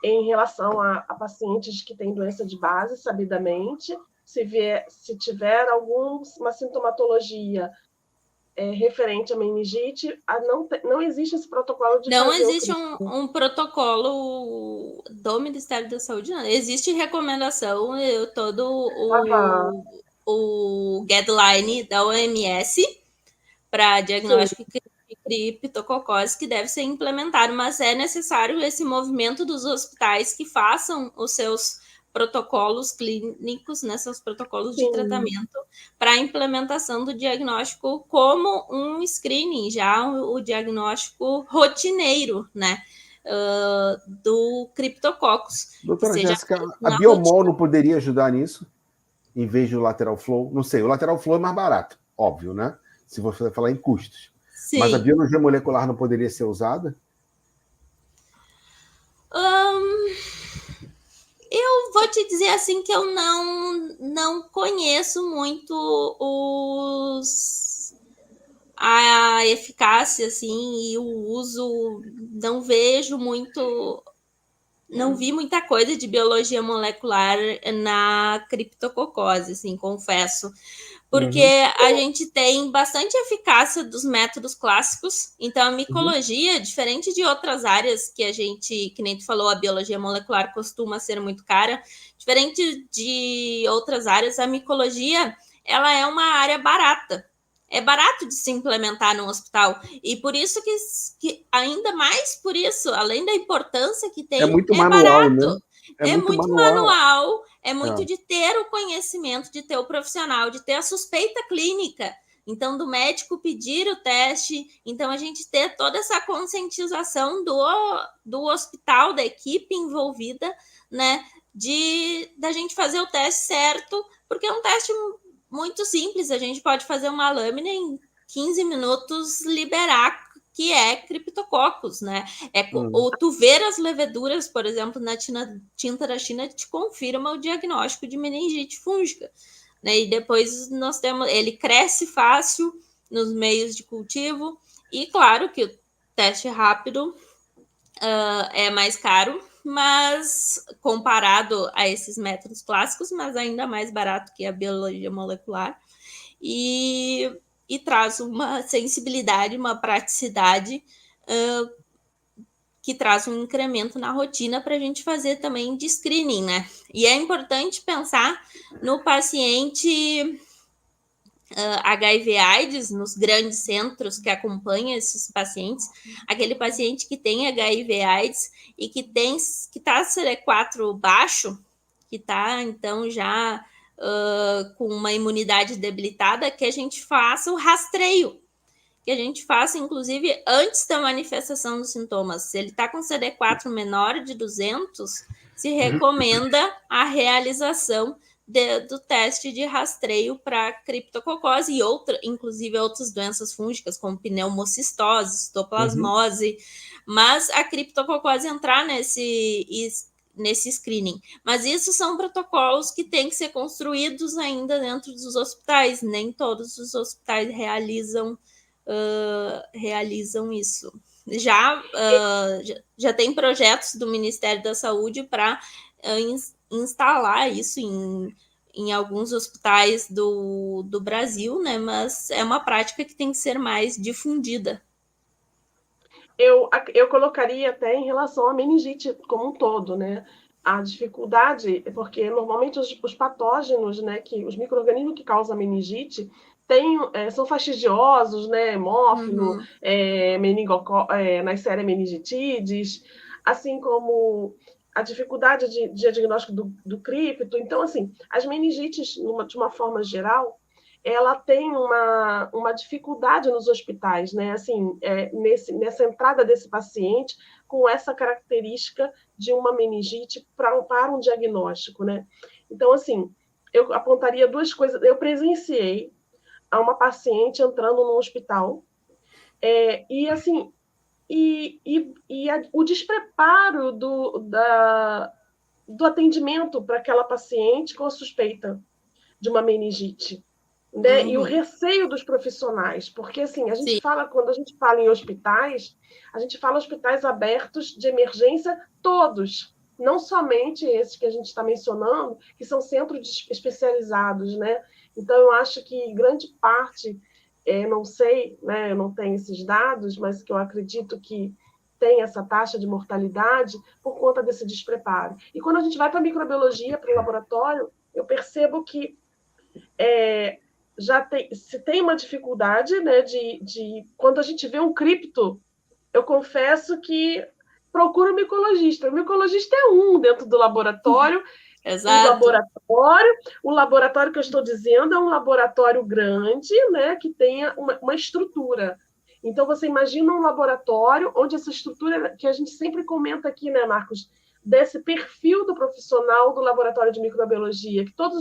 A: em relação a pacientes que têm doença de base, sabidamente, se tiver alguma sintomatologia referente à meningite, não existe esse protocolo de
C: não
A: fazer
C: existe um protocolo do Ministério da Saúde, não. Existe recomendação, todo o guideline da OMS para diagnóstico de criptococose que deve ser implementado, mas é necessário esse movimento dos hospitais que façam os seus protocolos clínicos, né, seus protocolos de tratamento para a implementação do diagnóstico como um screening, já o diagnóstico rotineiro, né, do criptococcus.
B: Doutora Jéssica, a Biomol não poderia ajudar nisso? Em vez do lateral flow? Não sei, o lateral flow é mais barato, óbvio, né? Se você falar em custos. Sim. Mas a biologia molecular não poderia ser usada?
C: Eu vou te dizer assim que eu não conheço muito a eficácia assim e o uso, não vejo muito, não vi muita coisa de biologia molecular na criptococose, assim, confesso. Porque a gente tem bastante eficácia dos métodos clássicos, então a micologia, diferente de outras áreas que a gente, que nem tu falou, a biologia molecular costuma ser muito cara, diferente de outras áreas, a micologia, ela é uma área barata. É barato de se implementar no hospital, e por isso que ainda mais por isso, além da importância que tem,
B: é muito manual,
C: barato.
B: Né? É muito manual.
C: É muito de ter o conhecimento, de ter o profissional, de ter a suspeita clínica. Então, do médico pedir o teste. Então, a gente ter toda essa conscientização do hospital, da equipe envolvida, né? Da gente fazer o teste certo, porque é um teste muito simples. A gente pode fazer uma lâmina em 15 minutos, liberar que é criptococcus, né? Ou tu ver as leveduras, por exemplo, na tinta da China, te confirma o diagnóstico de meningite fúngica, né? E depois nós temos, ele cresce fácil nos meios de cultivo, e claro que o teste rápido é mais caro, mas comparado a esses métodos clássicos, mas ainda mais barato que a biologia molecular. E traz uma sensibilidade, uma praticidade que traz um incremento na rotina para a gente fazer também de screening, né? E é importante pensar no paciente HIV/AIDS, nos grandes centros que acompanham esses pacientes, aquele paciente que tem HIV/AIDS e que está CD4 baixo, que está, então, já com uma imunidade debilitada, que a gente faça o rastreio, que a gente faça, inclusive, antes da manifestação dos sintomas. Se ele está com CD4 menor de 200, se recomenda a realização do teste de rastreio para criptococose e inclusive outras doenças fúngicas, como pneumocistose, citoplasmose, mas a criptococose entrar nesse screening. Mas isso são protocolos que têm que ser construídos ainda dentro dos hospitais. Nem todos os hospitais realizam isso. Já tem projetos do Ministério da Saúde para instalar isso em alguns hospitais do Brasil, né? Mas é uma prática que tem que ser mais difundida.
A: Eu colocaria até em relação à meningite como um todo, né? a dificuldade é porque normalmente os patógenos, né, os micro-organismos que causam meningite são fastidiosos, né, hemófilo, Neisseria meningitidis, assim como a dificuldade de diagnóstico do cripto. Então, assim, as meningites, de uma forma geral, ela tem uma dificuldade nos hospitais, né? Assim, nessa entrada desse paciente com essa característica de uma meningite para um diagnóstico, né? Então, assim, eu apontaria duas coisas. Eu presenciei a uma paciente entrando no hospital e, assim, o despreparo do atendimento para aquela paciente com a suspeita de uma meningite. Né? E o receio dos profissionais, porque assim, quando a gente fala em hospitais, a gente fala hospitais abertos de emergência todos, não somente esses que a gente está mencionando, que são centros especializados, né? Então eu acho que grande parte, não sei, né, eu não tenho esses dados, mas que eu acredito que tem essa taxa de mortalidade por conta desse despreparo. E quando a gente vai para a microbiologia, para o laboratório, eu percebo que se tem uma dificuldade, né, quando a gente vê um cripto, eu confesso que procuro o micologista. O micologista é dentro do laboratório.
C: Exato.
A: O laboratório que eu estou dizendo é um laboratório grande, né, que tenha uma estrutura. Então, você imagina um laboratório onde essa estrutura, que a gente sempre comenta aqui, né, Marcos, desse perfil do profissional do laboratório de microbiologia, que toda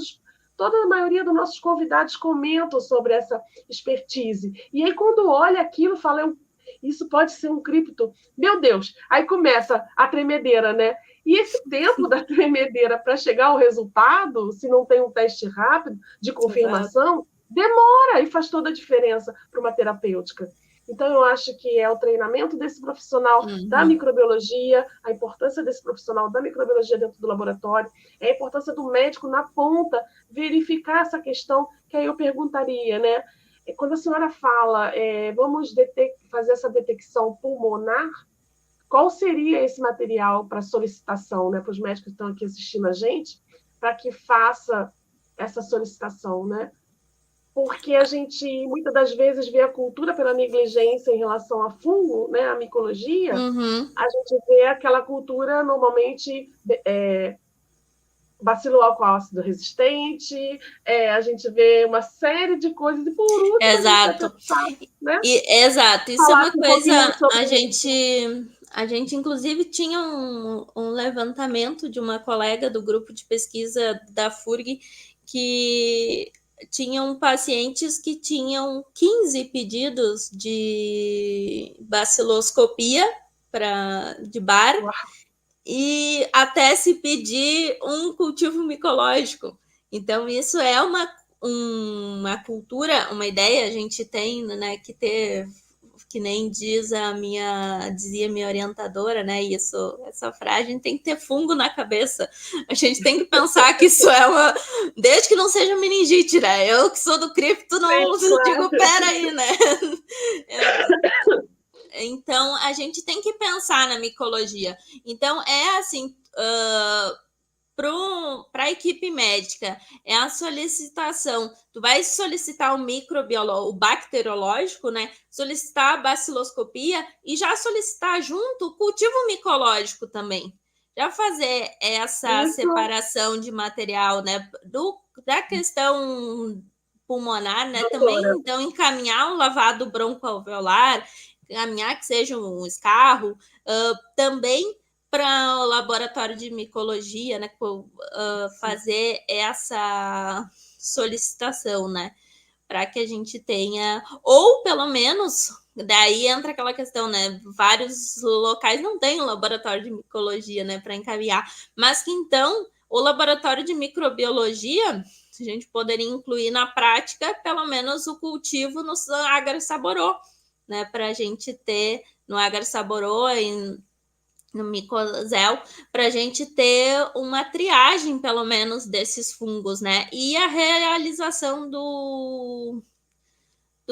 A: a maioria dos nossos convidados comentam sobre essa expertise. E aí, quando olha aquilo, fala, isso pode ser um cripto. Meu Deus! Aí começa a tremedeira, né? E esse tempo da tremedeira para chegar ao resultado, se não tem um teste rápido de confirmação, demora e faz toda a diferença para uma terapêutica. Então, eu acho que é o treinamento desse profissional da microbiologia, a importância desse profissional da microbiologia dentro do laboratório, a importância do médico na ponta, verificar essa questão, que aí eu perguntaria, né? Quando a senhora fala, vamos fazer essa detecção pulmonar, qual seria esse material para solicitação, né, para os médicos que estão aqui assistindo a gente, para que faça essa solicitação, né? Porque a gente, muitas das vezes, vê a cultura pela negligência em relação a fungo, né, a micologia, a gente vê aquela cultura, normalmente, bacilo alcoócido resistente, a gente vê uma série de coisas, e por último,
C: exato.
A: Né?
C: Exato, isso é uma coisa, a gente inclusive tinha um levantamento de uma colega do grupo de pesquisa da FURG que tinham pacientes que tinham 15 pedidos de baciloscopia de bar. Uau. E até se pedir um cultivo micológico. Então, isso é uma cultura, uma ideia, a gente tem, né, que ter, que nem dizia minha orientadora, né, essa frase, a gente tem que ter fungo na cabeça, a gente tem que pensar que isso desde que não seja meningite, né, eu que sou do cripto, não digo, peraí, né, então, a gente tem que pensar na micologia. Então, assim, para a equipe médica, é a solicitação. Tu vai solicitar o bacteriológico, né? Solicitar a baciloscopia e já solicitar junto o cultivo micológico também. Já fazer essa separação de material, né? Da questão pulmonar, né? Também, então, encaminhar um lavado broncoalveolar, encaminhar que seja um escarro, também para o laboratório de micologia, né, fazer essa solicitação, né, para que a gente tenha, ou pelo menos, daí entra aquela questão, né, vários locais não têm um laboratório de micologia, né, para encaminhar, mas que então o laboratório de microbiologia, a gente poderia incluir na prática, pelo menos o cultivo no Agar Saborô, né, para a gente ter no Agar Saborô no Micozel, para a gente ter uma triagem, pelo menos, desses fungos, né? E a realização do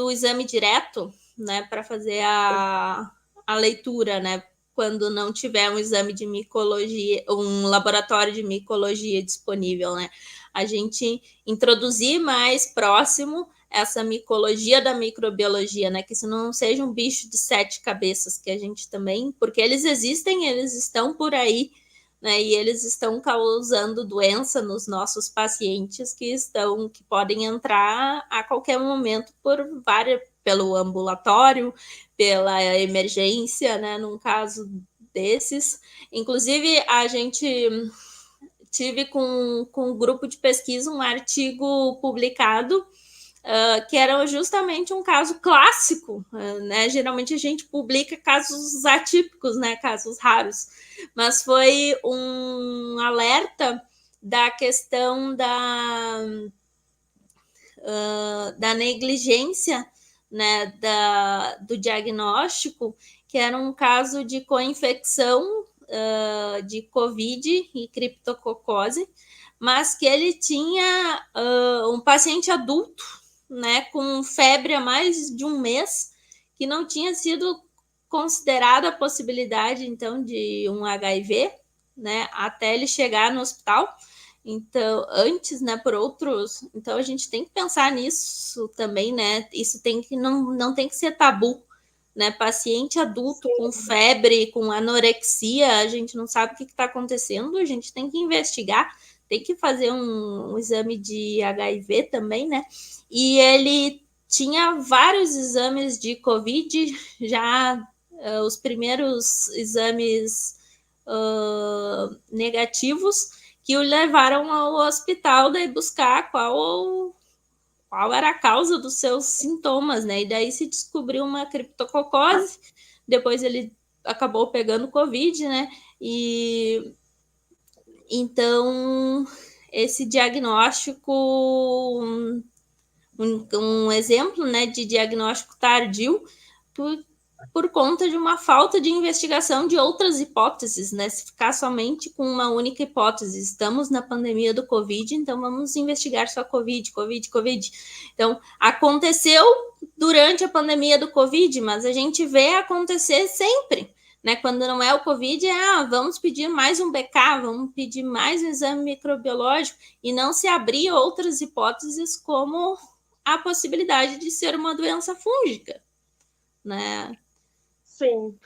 C: exame direto, né? Para fazer a leitura, né? quando não tiver um exame de micologia, um laboratório de micologia disponível, né? A gente introduzir mais próximo essa micologia da microbiologia, né? Que isso não seja um bicho de 7 cabeças, que a gente também, porque eles existem, eles estão por aí, né? E eles estão causando doença nos nossos pacientes que podem entrar a qualquer momento pelo ambulatório, pela emergência, né? Num caso desses. Inclusive, a gente tive com um grupo de pesquisa um artigo publicado que era justamente um caso clássico, né? Geralmente a gente publica casos atípicos, né? Casos raros, mas foi um alerta da questão da negligência, né? Do diagnóstico, que era um caso de co-infecção de Covid e criptococose, mas que ele tinha um paciente adulto, né, com febre há mais de um mês, que não tinha sido considerada a possibilidade, então, de um HIV, né, até ele chegar no hospital. Então, antes, né, por outros... Então, a gente tem que pensar nisso também, né? Isso não tem que ser tabu, né? Paciente adulto com febre, com anorexia, a gente não sabe o que está acontecendo, a gente tem que investigar, tem que fazer um exame de HIV também, né? E ele tinha vários exames de Covid, já os primeiros exames negativos, que o levaram ao hospital daí buscar qual era a causa dos seus sintomas, né? E daí se descobriu uma criptococose, depois ele acabou pegando Covid, né? E então esse diagnóstico, um exemplo, né, de diagnóstico tardio, por conta de uma falta de investigação de outras hipóteses, né? Se ficar somente com uma única hipótese, estamos na pandemia do Covid, então vamos investigar só Covid. Então, aconteceu durante a pandemia do Covid, mas a gente vê acontecer sempre, né? Quando não é o Covid, vamos pedir mais um BK, vamos pedir mais um exame microbiológico, e não se abrir outras hipóteses como a possibilidade de ser uma doença fúngica, né?
A: Sim.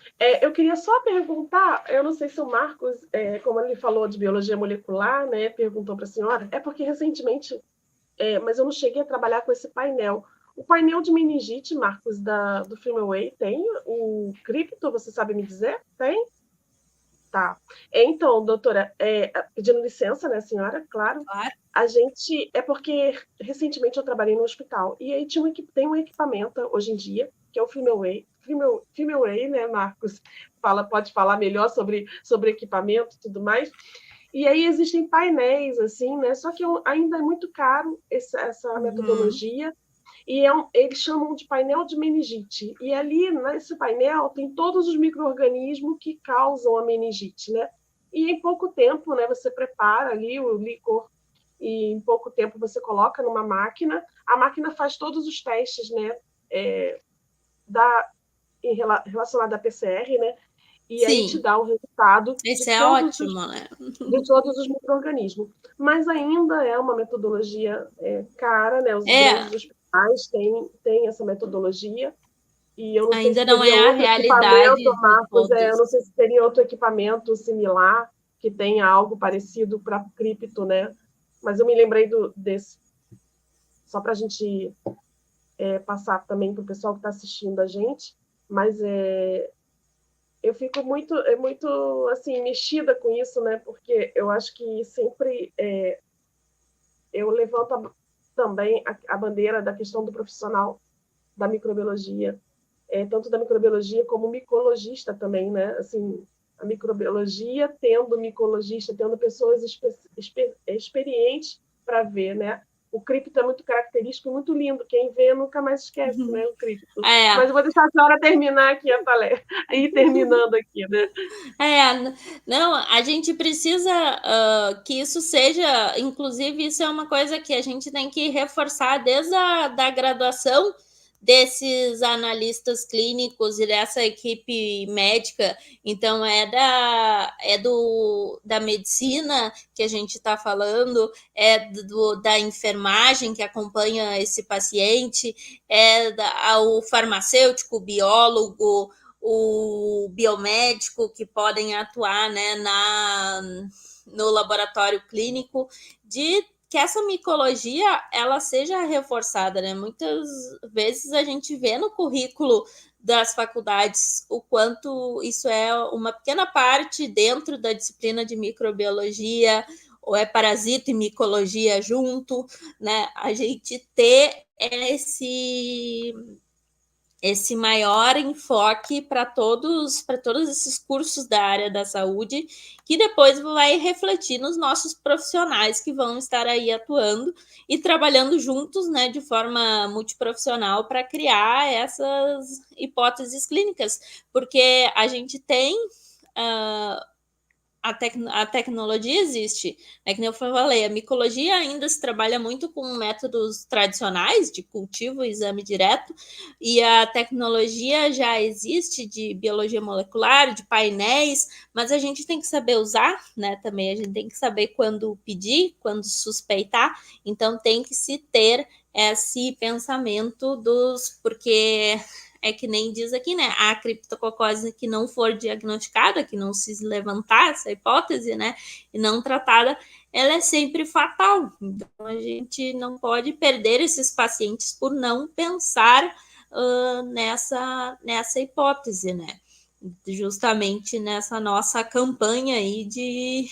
A: Eu queria só perguntar, eu não sei se o Marcos, como ele falou de biologia molecular, né, perguntou para a senhora, é porque recentemente, mas eu não cheguei a trabalhar com esse painel. O painel de meningite, Marcos, do FilmAway, tem o cripto, você sabe me dizer? Tem? Tá. Então, doutora, pedindo licença, né, senhora? Claro. A gente... É porque recentemente eu trabalhei no hospital e aí tem um equipamento hoje em dia, que é o FilmAway. FilmAway, né, Marcos? Pode falar melhor sobre equipamento e tudo mais. E aí existem painéis, assim, né? Só que ainda é muito caro essa metodologia. E eles chamam de painel de meningite. E ali, nesse painel, tem todos os micro-organismos que causam a meningite, né? E em pouco tempo, né, você prepara ali o licor e em pouco tempo você coloca numa máquina. A máquina faz todos os testes, né, relacionado à PCR, né? E aí te dá o resultado de todos os micro-organismos. Mas ainda é uma metodologia cara, né? Os grandes hospitais têm essa metodologia. E eu não sei
C: ainda
A: se
C: não é a realidade,
A: Marcos, eu não sei se teria outro equipamento similar que tenha algo parecido para cripto, né? Mas eu me lembrei desse. Só para a gente passar também para o pessoal que está assistindo a gente. Mas eu fico muito assim, mexida com isso, né? Porque eu acho que sempre eu levanto também a bandeira da questão do profissional da microbiologia, tanto da microbiologia como micologista também, né? Assim, a microbiologia tendo micologista, tendo pessoas experientes para ver, né? O cripto é muito característico, muito lindo. Quem vê nunca mais esquece, né? O cripto. Mas eu vou deixar a senhora terminar aqui a palestra. Aí terminando aqui, né?
C: Não, a gente precisa que isso seja, inclusive, isso é uma coisa que a gente tem que reforçar desde a da graduação, desses analistas clínicos e dessa equipe médica. Então, da medicina que a gente está falando, da enfermagem que acompanha esse paciente, o farmacêutico, o biólogo, o biomédico que podem atuar, né, no laboratório clínico, de que essa micologia ela seja reforçada, né? Muitas vezes a gente vê no currículo das faculdades o quanto isso é uma pequena parte dentro da disciplina de microbiologia, ou é parasita e micologia junto, né? A gente ter esse maior enfoque para todos esses cursos da área da saúde, que depois vai refletir nos nossos profissionais que vão estar aí atuando e trabalhando juntos, né, de forma multiprofissional para criar essas hipóteses clínicas, porque a gente tem a tecnologia existe, né? Que nem eu falei, a micologia ainda se trabalha muito com métodos tradicionais de cultivo e exame direto, e a tecnologia já existe de biologia molecular, de painéis, mas a gente tem que saber usar, né? Também a gente tem que saber quando pedir, quando suspeitar, então tem que se ter esse pensamento porque é que nem diz aqui, né? A criptococose que não for diagnosticada, que não se levantar essa hipótese, né? E não tratada, ela é sempre fatal. Então, a gente não pode perder esses pacientes por não pensar nessa hipótese, né? Justamente nessa nossa campanha aí de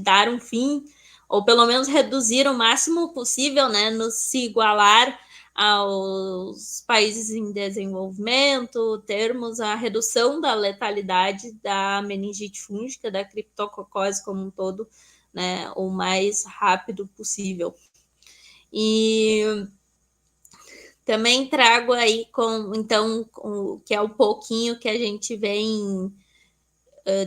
C: dar um fim, ou pelo menos reduzir o máximo possível, né? Se igualar aos países em desenvolvimento, termos a redução da letalidade da meningite fúngica, da criptococose como um todo, né, o mais rápido possível. E também trago aí que é um pouquinho que a gente vem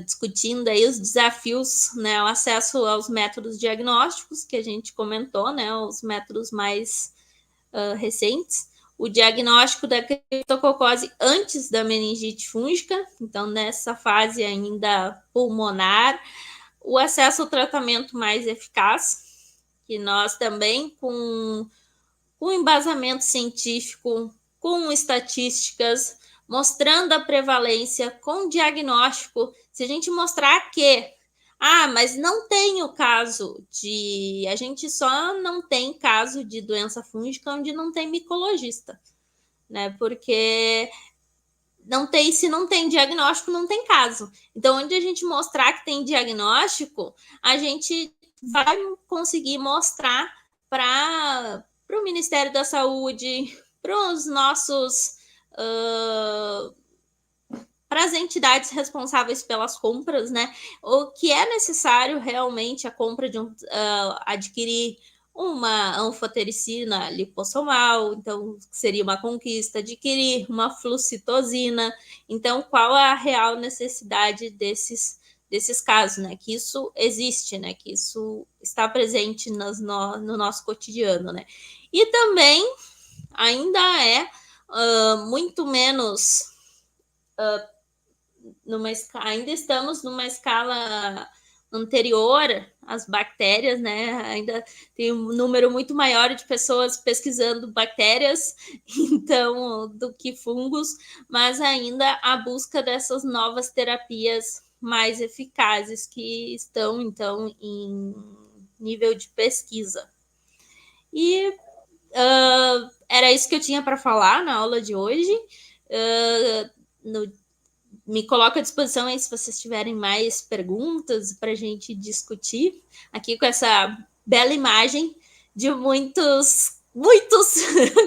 C: discutindo aí os desafios, né, o acesso aos métodos diagnósticos que a gente comentou, né, os métodos mais recentes, o diagnóstico da criptococose antes da meningite fúngica, então nessa fase ainda pulmonar, o acesso ao tratamento mais eficaz, que nós também com embasamento científico, com estatísticas, mostrando a prevalência, com diagnóstico, se a gente mostrar que mas não tem o caso a gente só não tem caso de doença fúngica onde não tem micologista, né? Porque se não tem diagnóstico, não tem caso. Então, onde a gente mostrar que tem diagnóstico, a gente vai conseguir mostrar para o Ministério da Saúde, para os nossos para as entidades responsáveis pelas compras, né? O que é necessário realmente a compra de adquirir uma anfotericina lipossomal, então seria uma conquista, adquirir uma flucitosina. Então, qual a real necessidade desses casos, né? Que isso existe, né? Que isso está presente no nosso cotidiano, né? E também ainda é muito menos ainda estamos numa escala anterior às bactérias, né? Ainda tem um número muito maior de pessoas pesquisando bactérias, então, do que fungos, mas ainda a busca dessas novas terapias mais eficazes que estão, então, em nível de pesquisa. E era isso que eu tinha para falar na aula de hoje. Me coloco à disposição aí se vocês tiverem mais perguntas para a gente discutir aqui com essa bela imagem de muitos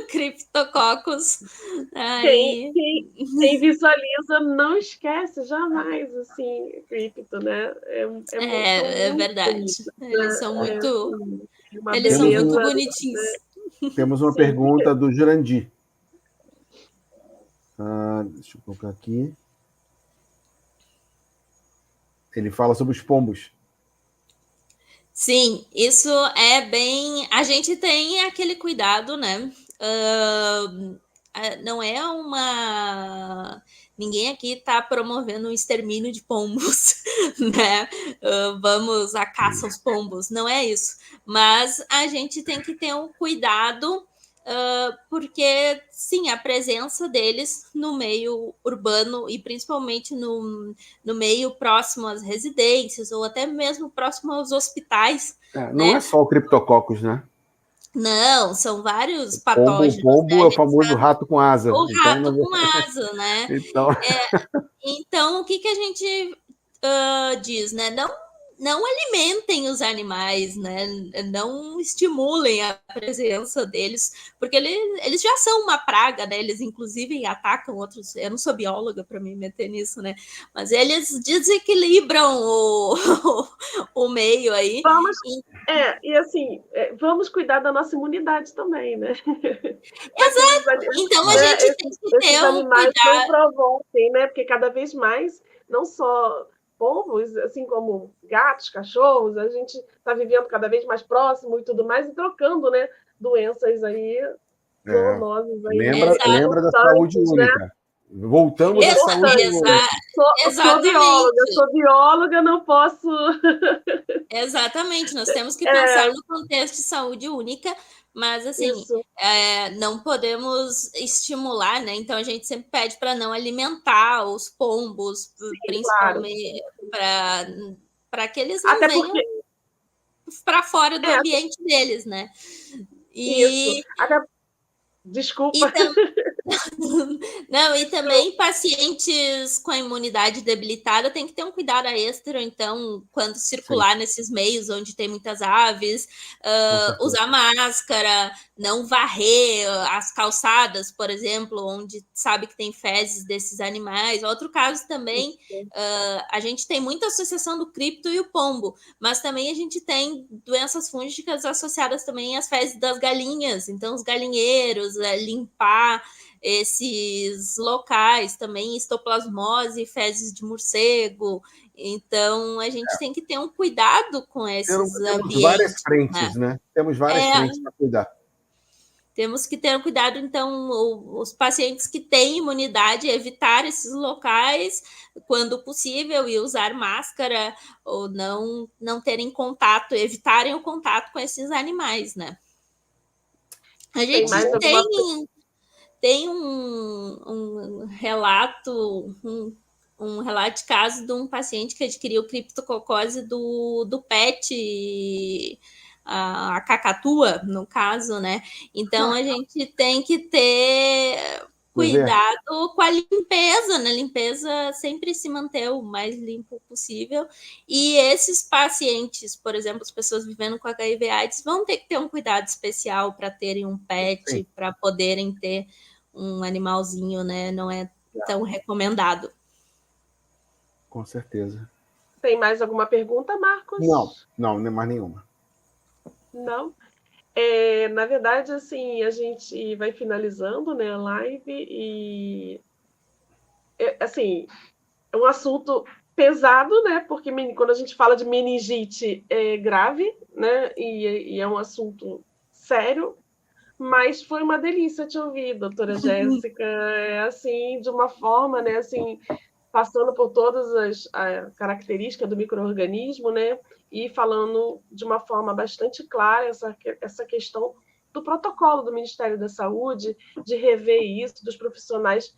C: criptococos.
A: Quem visualiza não esquece jamais, assim, cripto, né?
C: É verdade.
A: Bonitos,
C: eles são muito bonitinhos.
B: Né? Temos uma pergunta do Jurandir. Deixa eu colocar aqui. Ele fala sobre os pombos.
C: Sim, isso é bem... A gente tem aquele cuidado, né? não é uma... Ninguém aqui está promovendo um extermínio de pombos, né? Vamos à caça aos pombos, não é isso. Mas a gente tem que ter um cuidado, porque, sim, a presença deles no meio urbano e principalmente no meio próximo às residências ou até mesmo próximo aos hospitais.
B: Não é só o Criptococcus, né?
C: Não, são vários patógenos.
B: O pombo
C: né?
B: é o famoso rato com asa.
C: O rato com asa, né? Então, o que a gente diz, né? Não alimentem os animais, né? Não estimulem a presença deles, porque eles já são uma praga, né? Eles, inclusive, atacam outros... Eu não sou bióloga para me meter nisso, né? Mas eles desequilibram o meio aí.
A: E assim, vamos cuidar da nossa imunidade também, né?
C: Exato. Então, a gente tem que ter um cuidado.
A: Não provoquem, né? Porque cada vez mais, não só... pombos, assim como gatos, cachorros, a gente está vivendo cada vez mais próximo e tudo mais, e trocando, né, doenças aí, zoonoses aí.
B: Lembra da saúde única. Né? Voltamos à saúde única.
A: Sou bióloga, não posso...
C: Exatamente, nós temos que pensar no contexto de saúde única, mas, assim, não podemos estimular, né? Então, a gente sempre pede para não alimentar os pombos, principalmente para que eles não venham para fora do ambiente deles, né?
A: Isso. Desculpa.
C: E também pacientes com a imunidade debilitada tem que ter um cuidado extra, então, quando circular nesses meios onde tem muitas aves, usar máscara, não varrer as calçadas, por exemplo, onde sabe que tem fezes desses animais. Outro caso também, a gente tem muita associação do cripto e o pombo, mas também a gente tem doenças fúngicas associadas também às fezes das galinhas, então os galinheiros, limpar esses locais também, histoplasmose, fezes de morcego. Então, a gente tem que ter um cuidado com esses ambientes.
B: Temos várias frentes, né? Temos várias frentes para cuidar.
C: Temos que ter cuidado, então, os pacientes que têm imunidade, evitar esses locais quando possível e usar máscara ou não terem contato, evitarem o contato com esses animais, né? A gente tem um relato, um relato de caso de um paciente que adquiriu criptococose do PET, a cacatua, no caso, né? Então, a gente tem que ter cuidado com a limpeza, né? Limpeza sempre se manter o mais limpo possível. E esses pacientes, por exemplo, as pessoas vivendo com HIV/AIDS, vão ter que ter um cuidado especial para terem um PET, para poderem ter um animalzinho, né? Não é tão recomendado.
B: Com certeza.
A: Tem mais alguma pergunta, Marcos?
B: Não mais nenhuma.
A: Não? Na verdade, assim, a gente vai finalizando, né, a live e, assim, é um assunto pesado, né, porque quando a gente fala de meningite é grave, né, e é um assunto sério, mas foi uma delícia te ouvir, doutora Jéssica, assim, de uma forma, né, assim, passando por todas as características do micro-organismo, né, e falando de uma forma bastante clara essa questão do protocolo do Ministério da Saúde, de rever isso, dos profissionais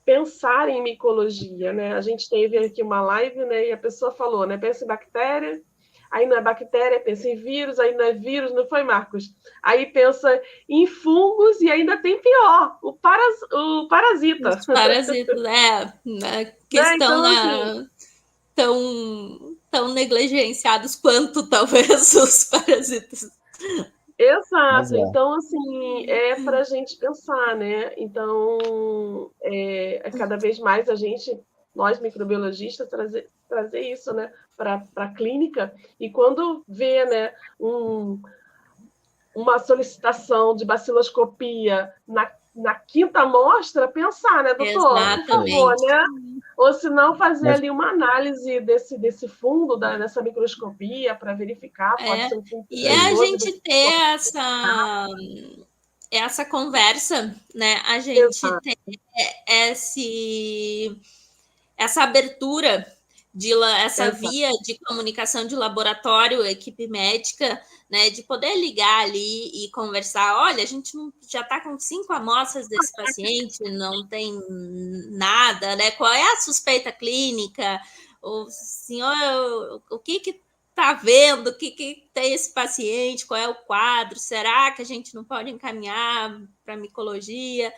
A: pensarem em micologia, né? A gente teve aqui uma live, né, e a pessoa falou, né, pensa em bactéria, aí não é bactéria, pensa em vírus, aí não é vírus, não foi, Marcos? Aí pensa em fungos e ainda tem pior, o parasita.
C: Os parasitas, a questão então, tão negligenciados quanto talvez os parasitas.
A: Exato, então, assim, para a gente pensar, né? Então, cada vez mais nós microbiologistas, trazer isso, né, para a clínica, e quando vê, né, uma solicitação de baciloscopia na quinta amostra, pensar, né, doutor?
C: Exatamente.
A: Por favor, né? Ou se não, fazer ali uma análise desse fundo, dessa microscopia, para verificar, pode ser um fundo.
C: E a gente ter essa conversa, né, a gente
A: Exato.
C: tem essa abertura essa
A: Exato.
C: via de comunicação de laboratório, equipe médica, né, de poder ligar ali e conversar. Olha, a gente já está com 5 amostras desse paciente, não tem nada, né? Qual é a suspeita clínica? O senhor, o que está vendo? O que tem esse paciente? Qual é o quadro? Será que a gente não pode encaminhar para micologia?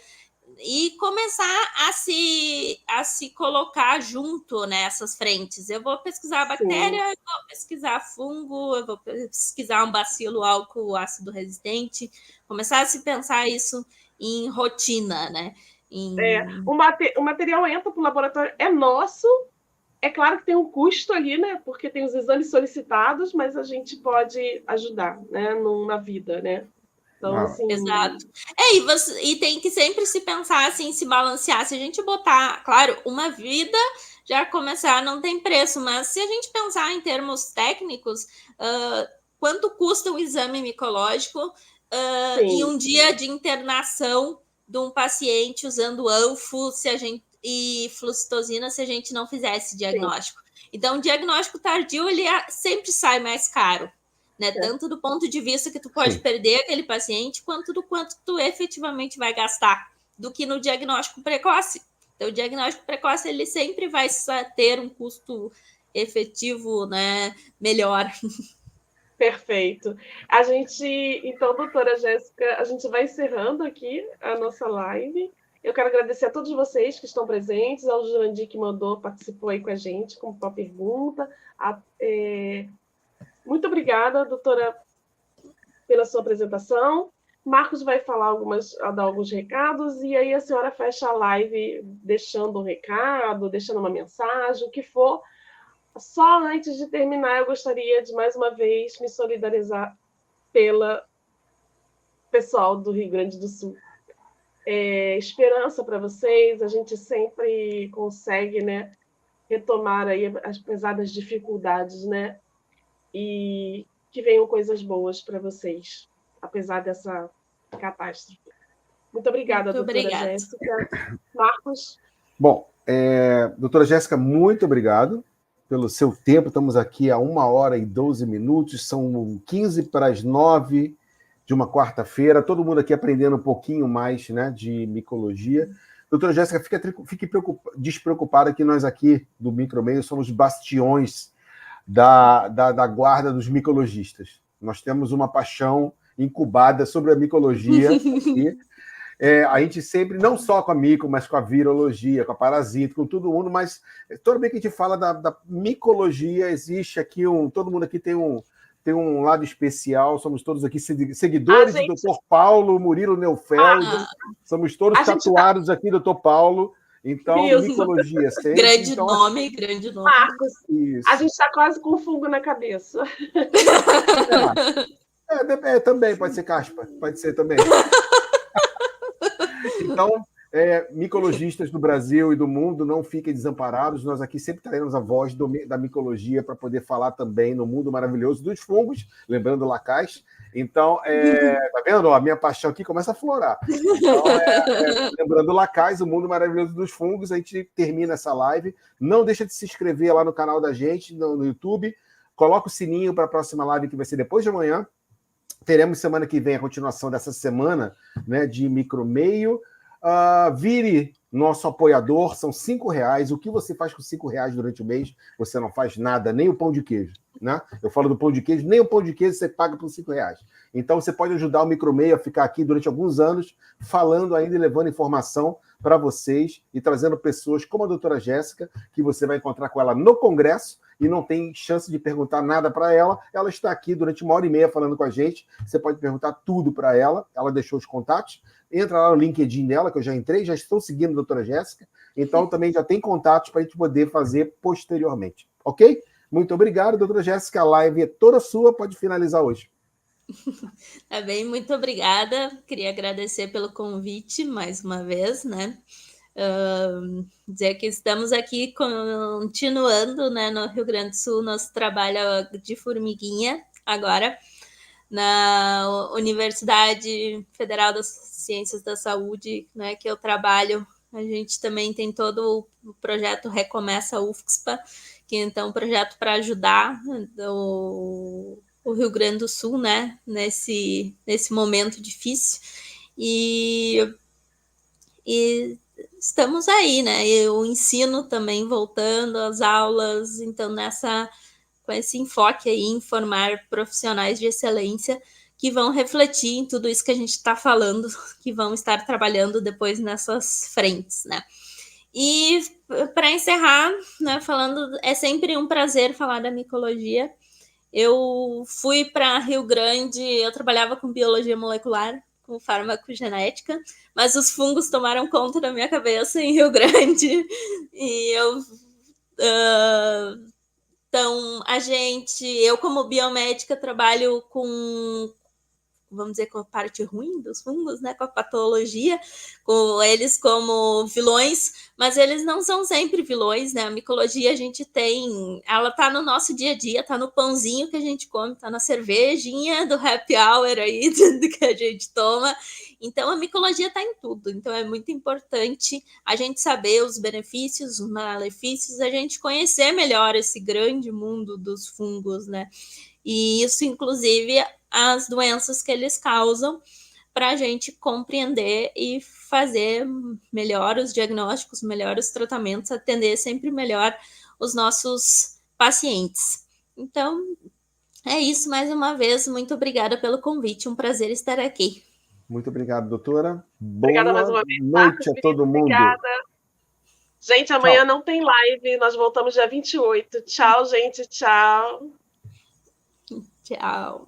C: E começar a se colocar junto nessas frentes. Eu vou pesquisar a bactéria, eu vou pesquisar fungo, eu vou pesquisar um bacilo álcool ácido resistente, começar a se pensar isso em rotina, né?
A: O material entra para o laboratório, é nosso, é claro que tem um custo ali, né? Porque tem os exames solicitados, mas a gente pode ajudar, né? Na vida, né? Então, assim...
C: Exato. E tem que sempre se pensar assim, se balancear. Se a gente botar, claro, uma vida já começar não tem preço, mas se a gente pensar em termos técnicos, quanto custa um exame micológico e um dia de internação de um paciente usando anfo e flucitosina se a gente não fizesse diagnóstico. Sim. Então, o diagnóstico tardio ele sempre sai mais caro. Né? Tanto do ponto de vista que tu pode perder aquele paciente, quanto do quanto tu efetivamente vai gastar, do que no diagnóstico precoce. Então, o diagnóstico precoce ele sempre vai ter um custo efetivo, né, melhor.
A: Perfeito. Então, doutora Jéssica, a gente vai encerrando aqui a nossa live. Eu quero agradecer a todos vocês que estão presentes, ao Jurandir que participou aí com a gente com uma pergunta. Muito obrigada, doutora, pela sua apresentação. Marcos vai dar alguns recados, e aí a senhora fecha a live deixando um recado, deixando uma mensagem, o que for. Só antes de terminar, eu gostaria de, mais uma vez, me solidarizar pelo pessoal do Rio Grande do Sul. Esperança para vocês, a gente sempre consegue, né, retomar aí, apesar das dificuldades, né? E que venham coisas boas para vocês, apesar dessa catástrofe. Muito obrigada, doutora Jéssica. Marcos?
B: Bom, doutora Jéssica, muito obrigado pelo seu tempo. Estamos aqui a 1h12, são 8:45 de uma quarta-feira. Todo mundo aqui aprendendo um pouquinho mais, né, de micologia. Doutora Jéssica, fique despreocupada que nós aqui do Micromeio somos bastiões da guarda dos micologistas. Nós temos uma paixão incubada sobre a micologia aqui. A gente sempre, não só com a mico, mas com a virologia, com a parasita, com todo mundo, mas toda vez que a gente fala da micologia, existe aqui todo mundo aqui tem um lado especial, somos todos aqui seguidores do Dr. Paulo Murilo Neufeld, somos todos tatuados aqui, Dr. Paulo. Então, micologia sempre.
C: Grande nome.
A: Marcos, isso. A gente está quase com fungo na cabeça.
B: Também pode ser caspa, pode ser também. Então, micologistas do Brasil e do mundo, não fiquem desamparados. Nós aqui sempre teremos a voz da micologia para poder falar também no mundo maravilhoso dos fungos, lembrando Lacaze. Então, tá vendo? A minha paixão aqui começa a florar. Então, lembrando Lacaze, o mundo maravilhoso dos fungos, a gente termina essa live. Não deixa de se inscrever lá no canal da gente, no YouTube. Coloca o sininho para a próxima live, que vai ser depois de amanhã. Teremos semana que vem a continuação dessa semana, né, de Micromeio. Vire nosso apoiador, são R$5. O que você faz com R$5 durante o mês? Você não faz nada, nem o pão de queijo. Né? Eu falo do pão de queijo, nem o pão de queijo você paga por R$5. Então você pode ajudar o Micromeio a ficar aqui durante alguns anos, falando ainda e levando informação para vocês e trazendo pessoas como a doutora Jéssica, que você vai encontrar com ela no Congresso e não tem chance de perguntar nada para ela. Ela está aqui durante 1h30 falando com a gente. Você pode perguntar tudo para ela. Ela deixou os contatos. Entra lá no LinkedIn dela, que eu já entrei, já estou seguindo a doutora Jéssica. Então também já tem contatos para a gente poder fazer posteriormente. Ok? Muito obrigado, doutora Jéssica. A live é toda sua. Pode finalizar hoje.
C: Tá bem, muito obrigada. Queria agradecer pelo convite mais uma vez, né? Dizer que estamos aqui continuando, né, no Rio Grande do Sul, nosso trabalho de formiguinha agora, na Universidade Federal das Ciências da Saúde, né, que eu trabalho. A gente também tem todo o projeto Recomeça UFSPA, que então é um projeto para ajudar o Rio Grande do Sul, né, nesse momento difícil. E estamos aí, né? E o ensino também voltando às aulas, então com esse enfoque aí em formar profissionais de excelência que vão refletir em tudo isso que a gente está falando, que vão estar trabalhando depois nessas frentes, né? E para encerrar, né, falando, é sempre um prazer falar da micologia. Eu fui para Rio Grande, eu trabalhava com biologia molecular, com farmacogenética, mas os fungos tomaram conta da minha cabeça em Rio Grande. E então, eu como biomédica trabalho com, vamos dizer, com a parte ruim dos fungos, né, com a patologia, com eles como vilões, mas eles não são sempre vilões, né? A micologia a gente tem, ela tá no nosso dia a dia, tá no pãozinho que a gente come, tá na cervejinha do happy hour aí que a gente toma. Então a micologia tá em tudo. Então é muito importante a gente saber os benefícios, os malefícios, a gente conhecer melhor esse grande mundo dos fungos, né? E isso, inclusive, as doenças que eles causam, para a gente compreender e fazer melhor os diagnósticos, melhor os tratamentos, atender sempre melhor os nossos pacientes. Então, é isso mais uma vez. Muito obrigada pelo convite. Um prazer estar aqui.
B: Muito obrigado, doutora.
A: Obrigada mais uma vez,
B: noite a todo mundo.
A: Obrigada. Gente, amanhã não tem live. Nós voltamos dia 28. Tchau, gente. Tchau.
C: Tchau.